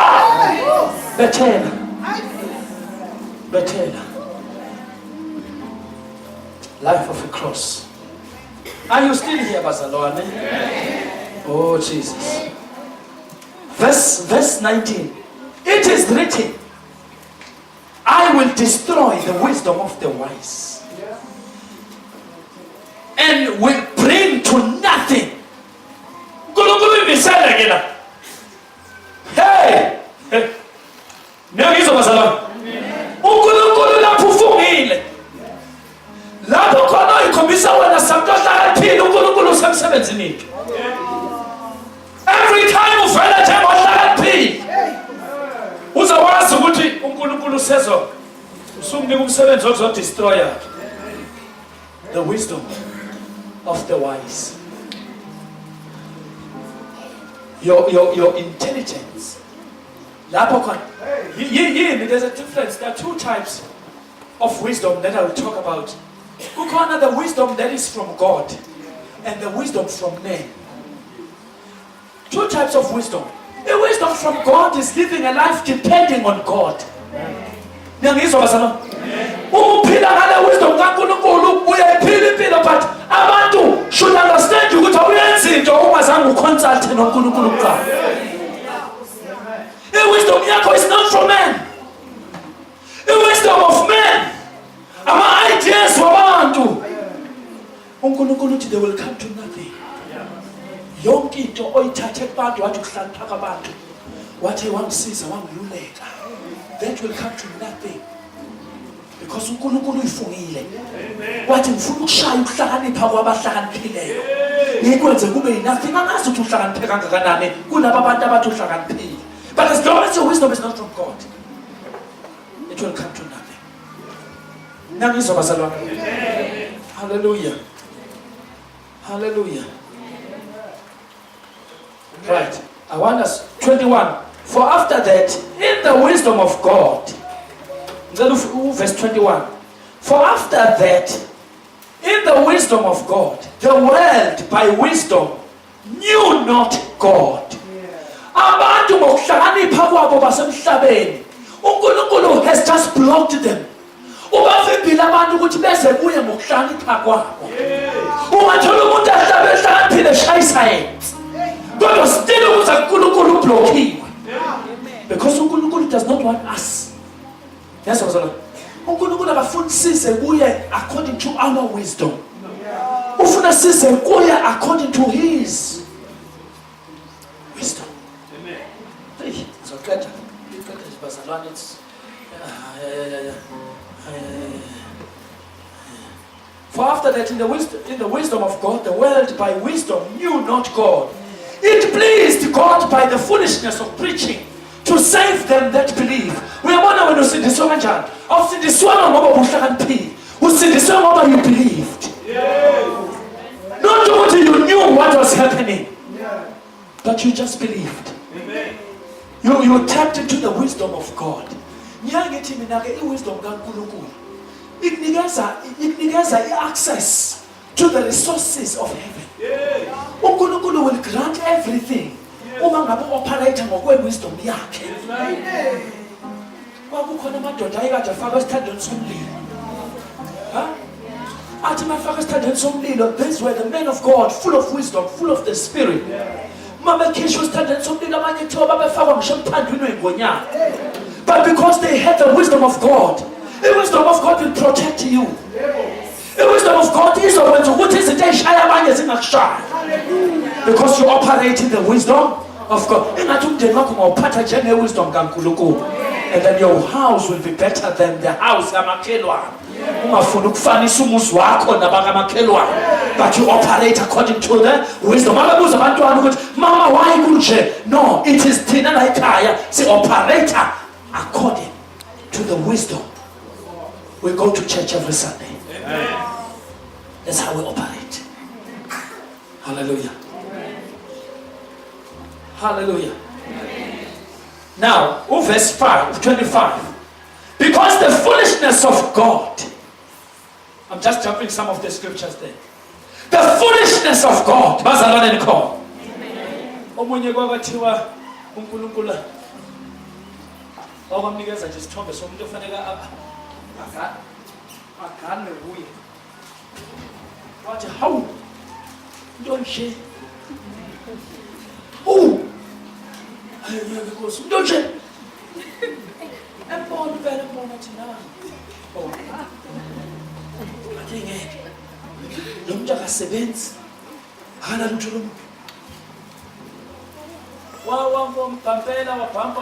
Bethela. Life of a cross. Are you still here, bazalwane? Oh Jesus. Verse 19. It is written, I will destroy the wisdom of the wise and will bring to nothing. Hey! Niyangizwa bazalwane? uNkulunkulu lapho ufungile. Lapho khona ikhombisa wena samuntu ohlakaniphile uNkulunkulu usemsebenzini. Every time uvela njengohlakaniphile uzawazi ukuthi uNkulunkulu usumnika umsebenzi ozodestroya. The wisdom of the wise. Your intelligence. There's a difference. There are two types of wisdom that I will talk about. The wisdom that is from God and the wisdom from men. Two types of wisdom. The wisdom from God is living a life depending on God. Uphila ngale wisdom kaNkulunkulu uyayiphila impilo, but abantu should understand ukuthi awuyenzi into ungazange uconsult noNkulunkulu kuqala. Wisdom yakho is not from men. The wisdom of men. Ama-ideas wabantu. uNkulunkulu uthi they will come to nothing. Yonke into oyithathe kubantu wathi ukuhlanipha kwabantu. Wathi wangisiza wangiluleka. That will come to nothing. Because uNkulunkulu uyifungile. Wathi ngifuna ukushaya ukuhlakanipha kwabahlakaniphileyo. Ikwenze kube nothing. Angazi ukuthi uhlakaniphe kangakanani kulabo abantu abathi uhlakaniphile. But as long as your wisdom is not from God, it will come to nothing. Nangizwa bazalwane. Hallelujah. Hallelujah. Right. I want us 21. For after that, in the wisdom of God, verse 21. For after that, in the wisdom of God, the world by wisdom knew not God. Abantu ngokuhlakanipha kwabo basemhlabeni uNkulunkulu has just blocked them. Ubavimbile abantu ukuthi beze kuye ngokuhlakanipha kwabo. Ungathola umuntu ahlakaniphile eshayisa yena. Kodwa still ukuthi uNkulunkulu ublokiwe. Because uNkulunkulu does not want us. Yes, uNkulunkulu akafuni size kuye according to our wisdom. Ufuna size kuye according to his wisdom. For after that, in the wisdom of God, the world by wisdom knew not God. It pleased God by the foolishness of preaching to save them that believe. Uyabona wena usindiswa kanjani? Awusindiswanga ngoba ubuhlakaniphile. Usindiswa ngoba you believed. Not what you knew what was happening, but you just believed. You tapped into the wisdom of God. Ngiyangithi mina ke iwisdom kaNkulunkulu ikunikeza access to the resources of heaven. uNkulunkulu will grant everything uma ngabe operate ngokwe-wisdom yakhe. Kwakukhona amadoda ayekade afaka esithandweni somlilo. Athi mafaka esithandweni somlilo, these were the men of God, full of wisdom, full of the Spirit. But because they had the wisdom of God, the wisdom of God will protect you. The wisdom of God is because you operate in the wisdom of God. And then your house will be better than the house of Makelwa. But you operate according to the wisdom. Mama, why couldn't? No, it is Tina Laikaya. Say operator according to the wisdom. We go to church every Sunday. That's how we operate. Hallelujah. Hallelujah. Now, verse 25. Because the foolishness of God, I'm just jumping some of the scriptures there. The foolishness of God, bazalwane nikhona. Omunye kwakathiwa uNkulunkulu okwamnikeza nje isithombe somuntu ofanele agane kuye. Wathi hawu into nje. Ayeke Nkosi into nje. Embona phela embona thina. Athi ngeke. Lo muntu akasebenzi. Hana lutho lo muntu.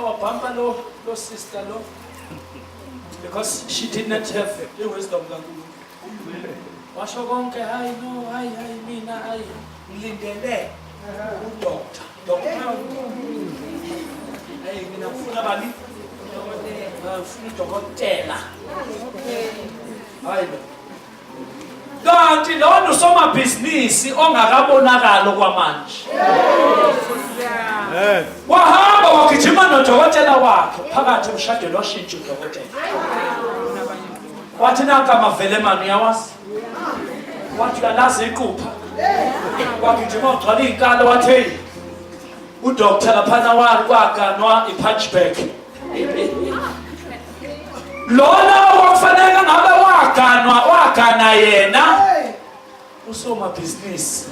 Wabhampa lo sister lo. Because she did not have the wisdom kaNkulunkulu. Washo konke hayi no hayi mina hayi ngilindele udoctor. Hayi mina ngifuna bani? Ngifuna udokotela. Hayi kanti lona usomabhizinisi ongakabonakala kwamanje. Wahamba wagijima nodokotela wakhe phakathi emshadweni washintsha udokotela. Wathi nanka amavele mani uyawazi. Wathi uyalazi iqupha. Wagijima ugcwala inkalo wathi udokotela laphana waganwa ipunchback. Lona wakufanele ngabe wagana yena usomabhizinisi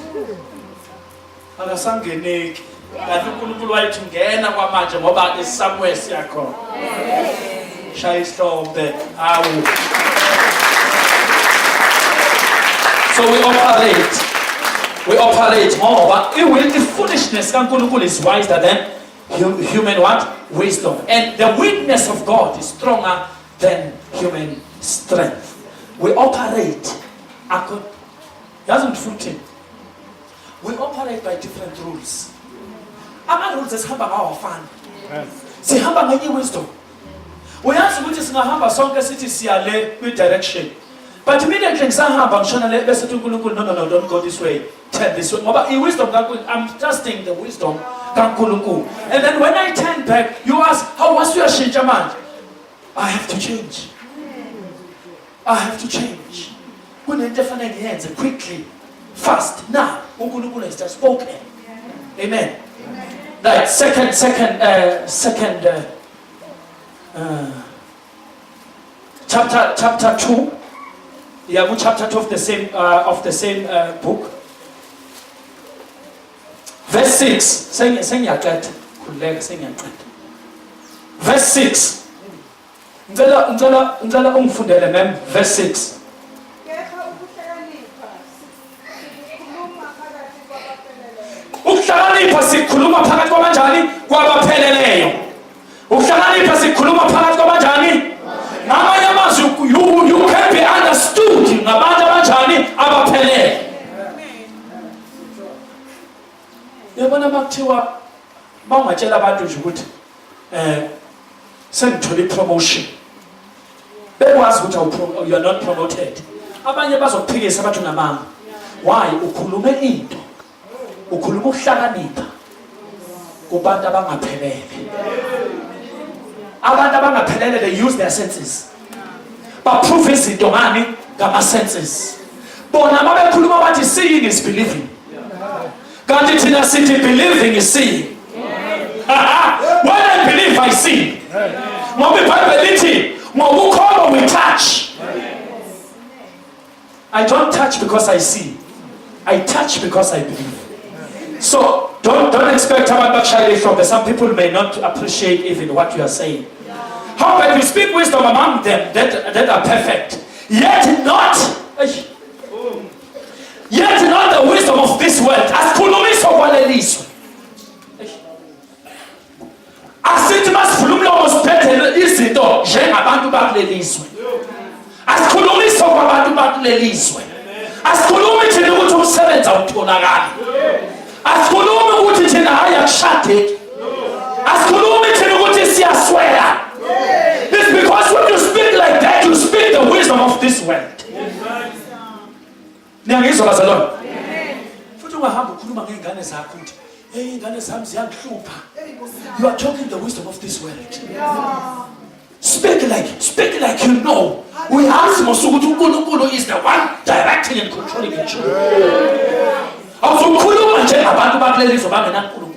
akasangeneki kanti uNkulunkulu wayithi ngena kwamanje ngoba iSamuel siyakhona shaya isihlombe awu. So we operate ngoba the foolishness kaNkulunkulu is wiser than human what? Wisdom. And the weakness of God is stronger than human strength. We operate we operate by different rules. Ama-rules esihamba ngawo afana. Sihamba ngenye wisdom. Uyazi ukuthi singahamba sonke sithi siyale kwi-direction. But immediately ngisahamba ngishona le bese uNkulunkulu no don't go this way. Turn this way. Ngoba i-wisdom kaNkulunkulu, I'm trusting the wisdom kaNkulunkulu. And then when I turn back, you ask, how was your shintsha manje? I have to change. I have to change. Kunento efanele ngiyenze quickly, fast. Now, uNkulunkulu has just spoken. Amen. Right, second chapter 2. Yeah, chapter 2 of the same book. Verse 6. Verse 6. Ngicela ungifundele mem verse 6. Ukuhlakanipha sikhuluma phakathi kwabanjani? Kwabapheleleyo. Ukuhlakanipha sikhuluma phakathi kwabanjani? Ngamanye amazwi you can be understood ngabantu abanjani? Abaphelele. Yabona makuthiwa bawungatshela abantu nje ukuthi sengithole promotion. Bekwazi ukuthi you are not promoted. Abanye bazokuphikisa abathi unamanga. Why? Ukhulume into. Ukhuluma ukuhlakanipha kubantu abangaphelele. Abantu abangaphelele, they use their senses. Baprove izinto ngani? Ngama senses. Bona mabekhuluma bathi seeing is believing. Kanti thina sithi believing is seeing. When I believe I see. Ngoba iBhayibheli lithi ngokukholwa we touch. I don't touch because I see. I touch because I believe. So don't expect about from there. Some people may not appreciate even what you are saying. However, you speak wisdom among them that are perfect, yet not the wisdom of this world. Asikhulumi sokwaleliswa. Asithi masikhuluma umosiphethe izinto njengabantu bakuleliswe. Asikhulumi sokwabantu bakuleliswe. Asikhulumi thina ukuthi umsebenzi awutholakala. Asikhulumi ukuthi thina hayi akushadeki. Asikhulumi thina ukuthi siyaswela. It's because when you speak like that, you speak the wisdom of this world. Niyangizwa bazalwane? Futhi ungahamba ukhuluma ingane zakho uthi hey ingane zami ziyangihlupha. You are talking the wisdom of this world. Speak like you know. We ask ukuthi uNkulunkulu is the one directing and controlling the church. Awuzokhuluma nje abantu bakulelizwe bangenaNkulunkulu.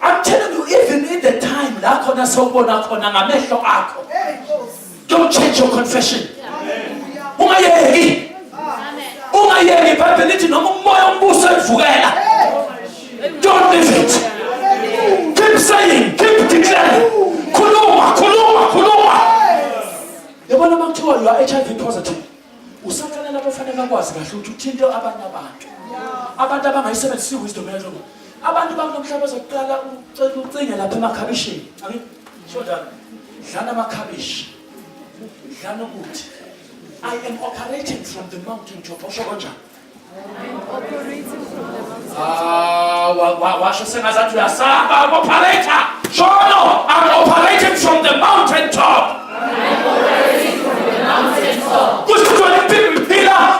I'm telling you, even in the time la khona sawubona khona ngamehlo akho. Don't change your confession. Ungayeki. Ungayeki iBhayibheli lithi noma umoya ombuso evukela. Don't leave it. Keep saying, keep declaring. Khuluma. Yabona makuthiwa you are HIV positive. Usafanele abafanele bakwazi kahle ukuthi uthinte abanye abantu. Abantu abangayisebenzisi wisdom yakho. Abantu bakulomhlaba bazoqala ucela ucinge lapha emakhabishini. Angisho njalo. Dlana amakhabishi. Dlana ukuthi I am operating from the mountain top. Osho kanjani? Washo sengazathi uyasaba operator. Shono, I'm operating from the mountain top.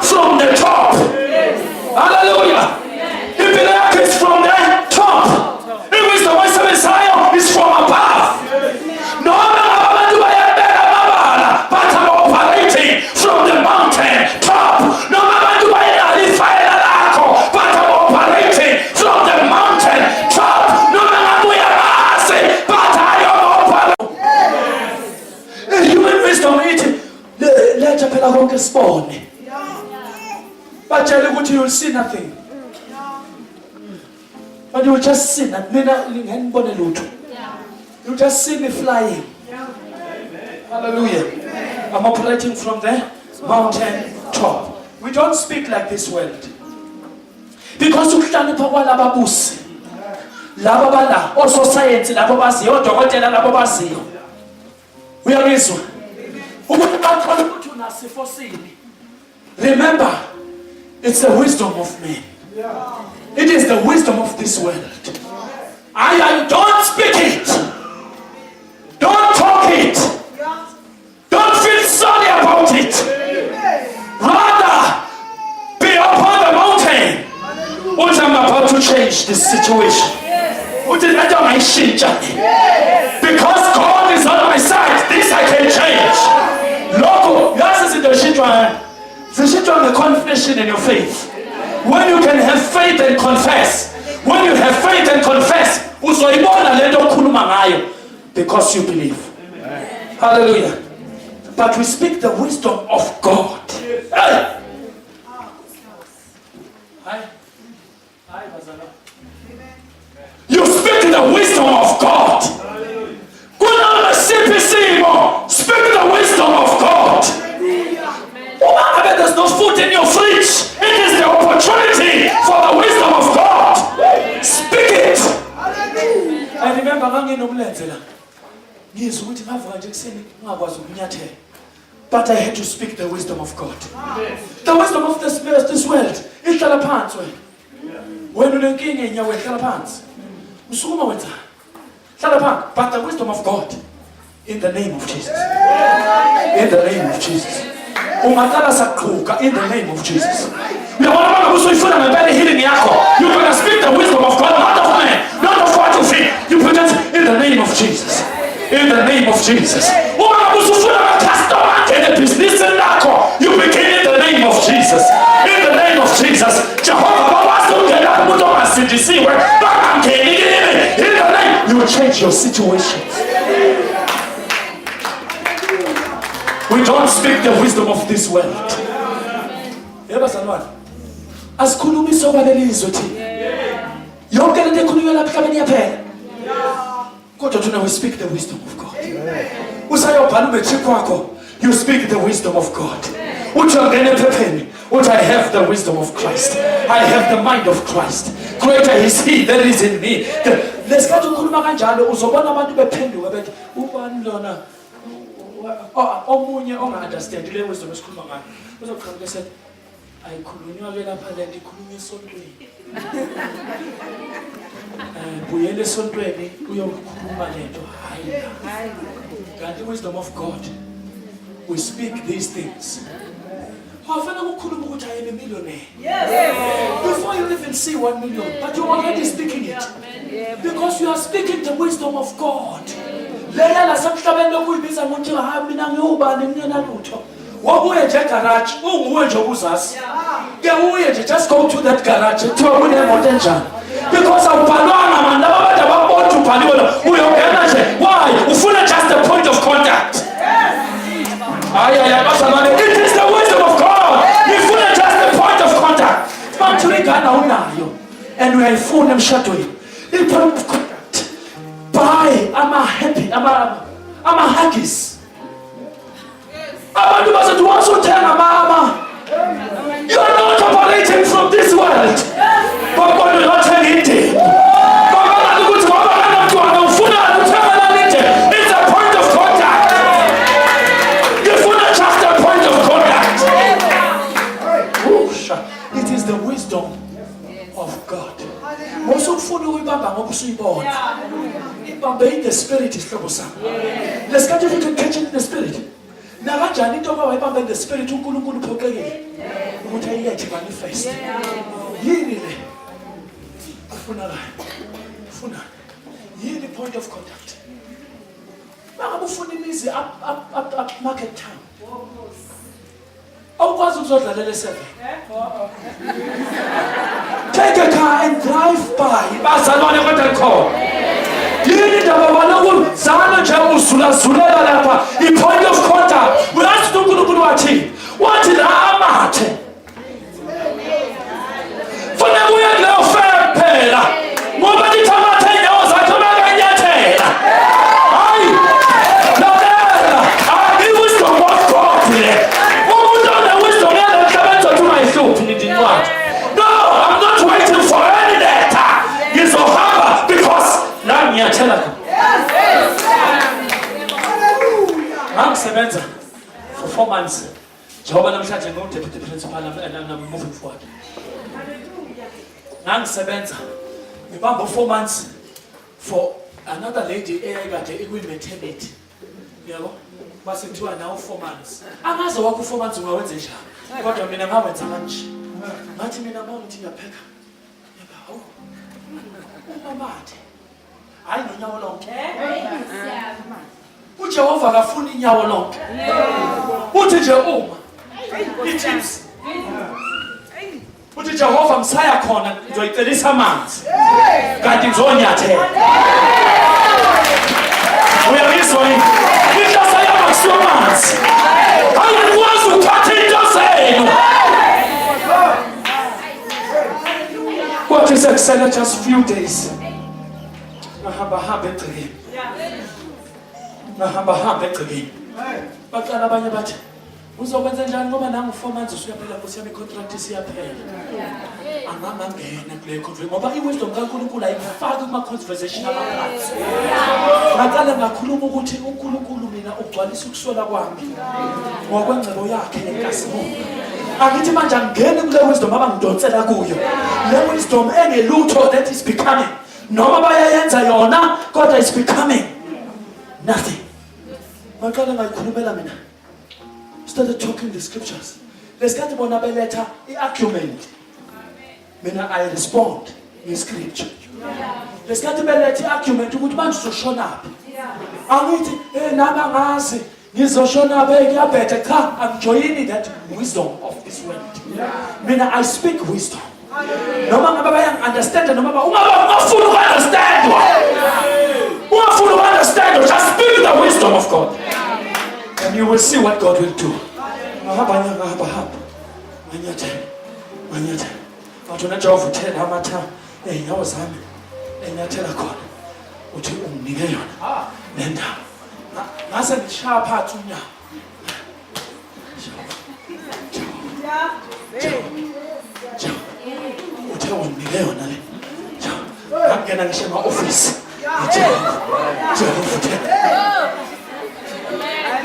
From the top. Hallelujah. Impila is from the top. It was the voice of Messiah is from above. No, but I'm operating from the mountain top. No, but I'm operating from the mountain top. No, but I am operating. Human wisdom let a pedagogue spawn. But you will see nothing. But you will just see that. You just see me flying. Hallelujah. I'm operating from the mountain top. We don't speak like this world. Because ukuhlakanipha kwalababusi. Labo bala also science labo baziyo odokotela labo baziyo. Uyabizwa. Ukuthi bakhona ukuthi unasifosini. Remember, it's the wisdom of men. It is the wisdom of this world. Don't speak it. Don't talk it. Don't feel sorry about it. Rather, be upon the mountain. What I'm about to change this situation. Because God is on my side. This I can change. Local, yes, is in the children. The confession in your faith. When you can have faith and confess. When you have faith and confess. Because you believe. Amen. Hallelujah. But we speak the wisdom of God. Hey. You speak the wisdom of God. Speak the wisdom of God. There's no food in your fridge. It is the opportunity for the wisdom of God. Speak it. I remember but I had to speak the wisdom of God. The wisdom of this world. But the wisdom of God. In the name of Jesus. In the name of Jesus. In the name of Jesus. You're gonna speak the wisdom of God, not of man, not of what you think. You put it in the name of Jesus. In the name of Jesus. You begin in the name of Jesus. In the name of Jesus. In the name, you will change your situations. We don't speak the wisdom of this world. Asikhulumi soba lelizwe thina. Yonke lento ekhulunywa lapha emhlabeni yaphela. Kodwa thina we speak the wisdom of God. Usayobhala umetric wakho, you speak the wisdom of God. Uthi ungena ephepheni, uthi I have the wisdom of Christ. I have the mind of Christ. Greater is he that is in me. Lesikhathi ukhuluma kanjalo uzobona abantu bephenduka bethi ubani lona omunye onga-understand le wisdom esikhuluma ngayo. Uzoqhamuka esethi ayikhulunywa ke lapha lento ikhulunywa esontweni. Buyela esontweni uyokhuluma lento hayi. Kanti wisdom of God. We speak these things. Before you even can see 1 million, but you're already speaking it. Because you are speaking the wisdom of God. Leya lasemhlabeni lokuyibiza ngokuthi hayi mina ngiyubani ngiyena lutho. Wabuye nje garage, unguwe nje obuzazi. Ke uye nje just go to that garage to kunemoto enjani. Because awubhalwanga man laba bantu ababona ubhaliwe uyongena nje. Why? Ufuna just a point of contact. It is the wisdom of God. Ufuna just a point of contact. Manje uyingana unayo and uyayifuna emshadweni. I-point of contact. Buy ama-huggies. Abantu basethi wasuthenga mama. You are not operating from this world. Babona ungathenga indima. Babona ukuthi wabona mntwana ufuna ukuthenga nje. It's a point of contact. Ufuna just a point of contact. It is the wisdom of God. Usufuna ukuyibamba ngoba usuyibona. Ibambe in the spirit isihlobo sami. Lesikhathi futhi ukhethe in the spirit. Na kanjani into abawayibamba in the spirit uNkulunkulu uphoqekile ukuthi ayilethe manifest. Yini le? Ufuna yini point of contact. Mangabe ufuna imizi up market town. Awukwazi ukuzodlalela eSeven. Take a car and drive by. Bazalwane kodwa khona. Yini ndaba baloku zana nje uzula lapha. I-point of contact. Uyazi uNkulunkulu wathi la amathe. Funa uye kuleyo fair phela. Ngoba lithamathe inyawo zakhe makanyathela. Hayi. Lalela. I-wisdom of God le. No, I'm not waiting for any letter. He's so humble because now you're telling him. I'm seven for 4 months. Jehovah, I'm charging no deputy principal and I'm moving forward. I'm seven. We bought 4 months for another lady. I got a maternity. You know, but it's now 4 months. I'm also working 4 months. Kodwa mina ngawenza manje ngathi mina mawuthi ngiyapheka hawu umamathe hayi nonyawo lonke uJehova akafuna inyawo lonke uthi nje uma itips uthi Jehova msaya khona ngizoyicelisa amanzi kanti ngizonyathela uyabizwa yini ngisasaya makusuka amanzi awukwazi ukuthatha into zenu. What is excellent just few days. Nahamba egcekeni. Baqala abanye bathi uzokwenza njani ngoba nangu 4 months usuyaphela Nkosi yami contract isiyaphela. Angangena kule conference ngoba iwisdom kaNkulunkulu ayifaki kuma conversation amaphansi. Ngaqala ngakhuluma ukuthi uNkulunkulu mina ugcwalisa ukusola kwami ngokwengcebo yakhe enkazimulo. Angithi manje angene kule wisdom abangidonsela kuyo. Le wisdom engelutho that is becoming. Noma bayayenza yona kodwa is becoming nothing. Ngaqala ngayikhulumela mina. Started talking the scriptures. Lesikhathi bona beletha i-argument. Mina I respond in scripture. Lesikhathi beletha i-argument ukuthi manje uzoshona phi. Angithi nami angazi ngizoshona phi kuyabhethe cha I'm that wisdom of this world. Mina I speak wisdom. Noma ngabe bayangi-understand noma ungafuni uku-understand. Ungafuni uku-understand, just speak the wisdom of God. And you will see what God will do. Ngahamba. Manyathela. Wathi uNjehova uthela amatha ey'nyawo zami enyathela khona. Uthi unginike yona le ndawo. Ngase ngishaya phansi unyawo. Uthe unginike yona le. Ngangena ngisho ema-office. Jehova uthela.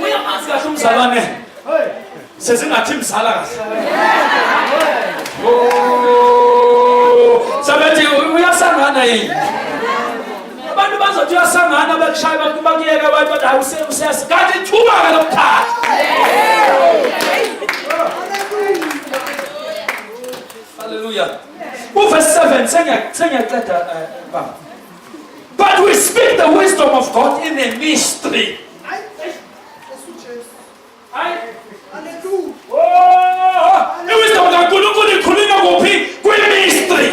Uyamazi kahle umzalwane sezingathi mzala kahle. Sabethi uyasangana yini? Abantu bazothi uyasangana bekushaya abantu bakuyeka abantu bathi hayi useyasikhathi ithuba lokuthatha. Hallelujah. Hallelujah. Verse 7. But we speak the wisdom of God in a mystery. Wisdom kaNkulunkulu ikhulunywa kuphi? Kwi-mystery.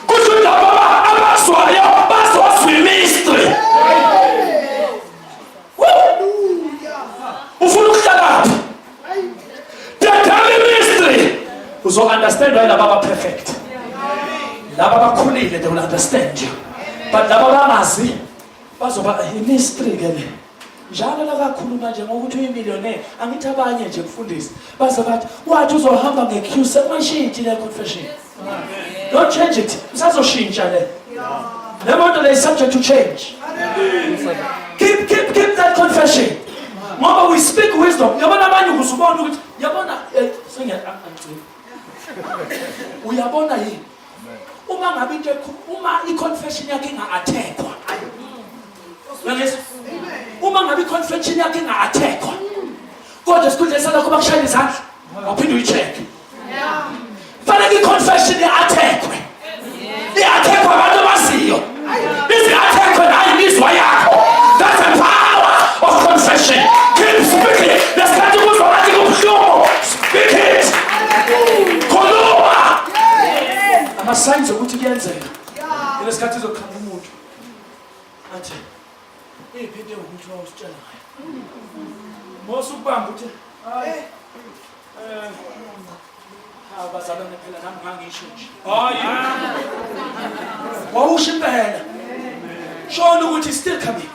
Kusho laba abazwayo bazozwa i-mystery. Ufuna ukuhlala the mystery. Uzo-understand why laba ba-perfect. Laba bakhulile, they will understand you. But laba bangazi bazoba i-mystery ke le. Njalo la kakhuluma nje ngokuthi uyimillionaire, angithi abanye nje mfundisi baze bathi wathi uzohamba nge-queue semashintsha le confession. Don't change it. Usazoshintsha le. Le moto le is subject to change. Keep that confession. Ngoba we speak wisdom. Yabona abanye ukuzubona ukuthi yabona uyabona yini? Uma ngabe into uma i-confession yakhe inga-attackwa. Uma ngabe i-confession yakhe inga-attackwa. Kodwa sikhundle salokho bakushayela izandla. Waphinde uyi-check. Fanele i-confession i-attackwe. I-attackwe abantu abaziyo. Izi-attackwe nayo imizwa yakho. That's the power of confession. Keep speaking. Lesikhathi kuzwa ngathi kubuhlungu. Speak it. Khuluma. Ama-signs ukuthi kuyenzeka. Lesikhathi izokhamba umuntu. Athi iphethe ukuthi wawusitshela ngayo. Mose ukubamba uthi abazalwane phela nami ngangisho nje. Wawusho impela. Shona ukuthi it's still coming.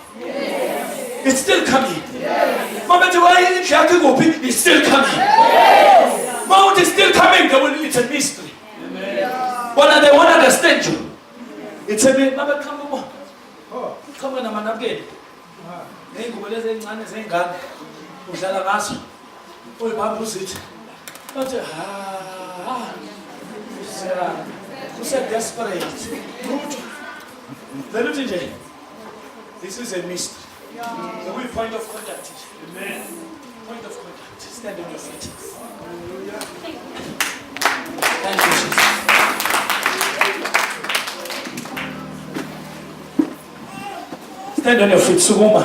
It's still coming. Mama bethi why indlu yakhe kuphi? It's still coming. Mount is still coming. It's a mystery. But they won't understand you. It's a mystery. Mama come on. Come on, I'm not getting. Nengubo lezi encane zengane udlala ngaso uyibamba uzithi bathi desperate. Then uthi nje this is a mystery. So we point of contact. Amen. Point of contact. Stand on your feet. Thank you, Jesus. Stand on your feet, Sukuma.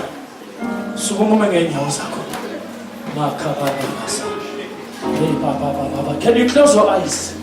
Sukuma ngenyawo zakho. Makababa. Can you close your eyes?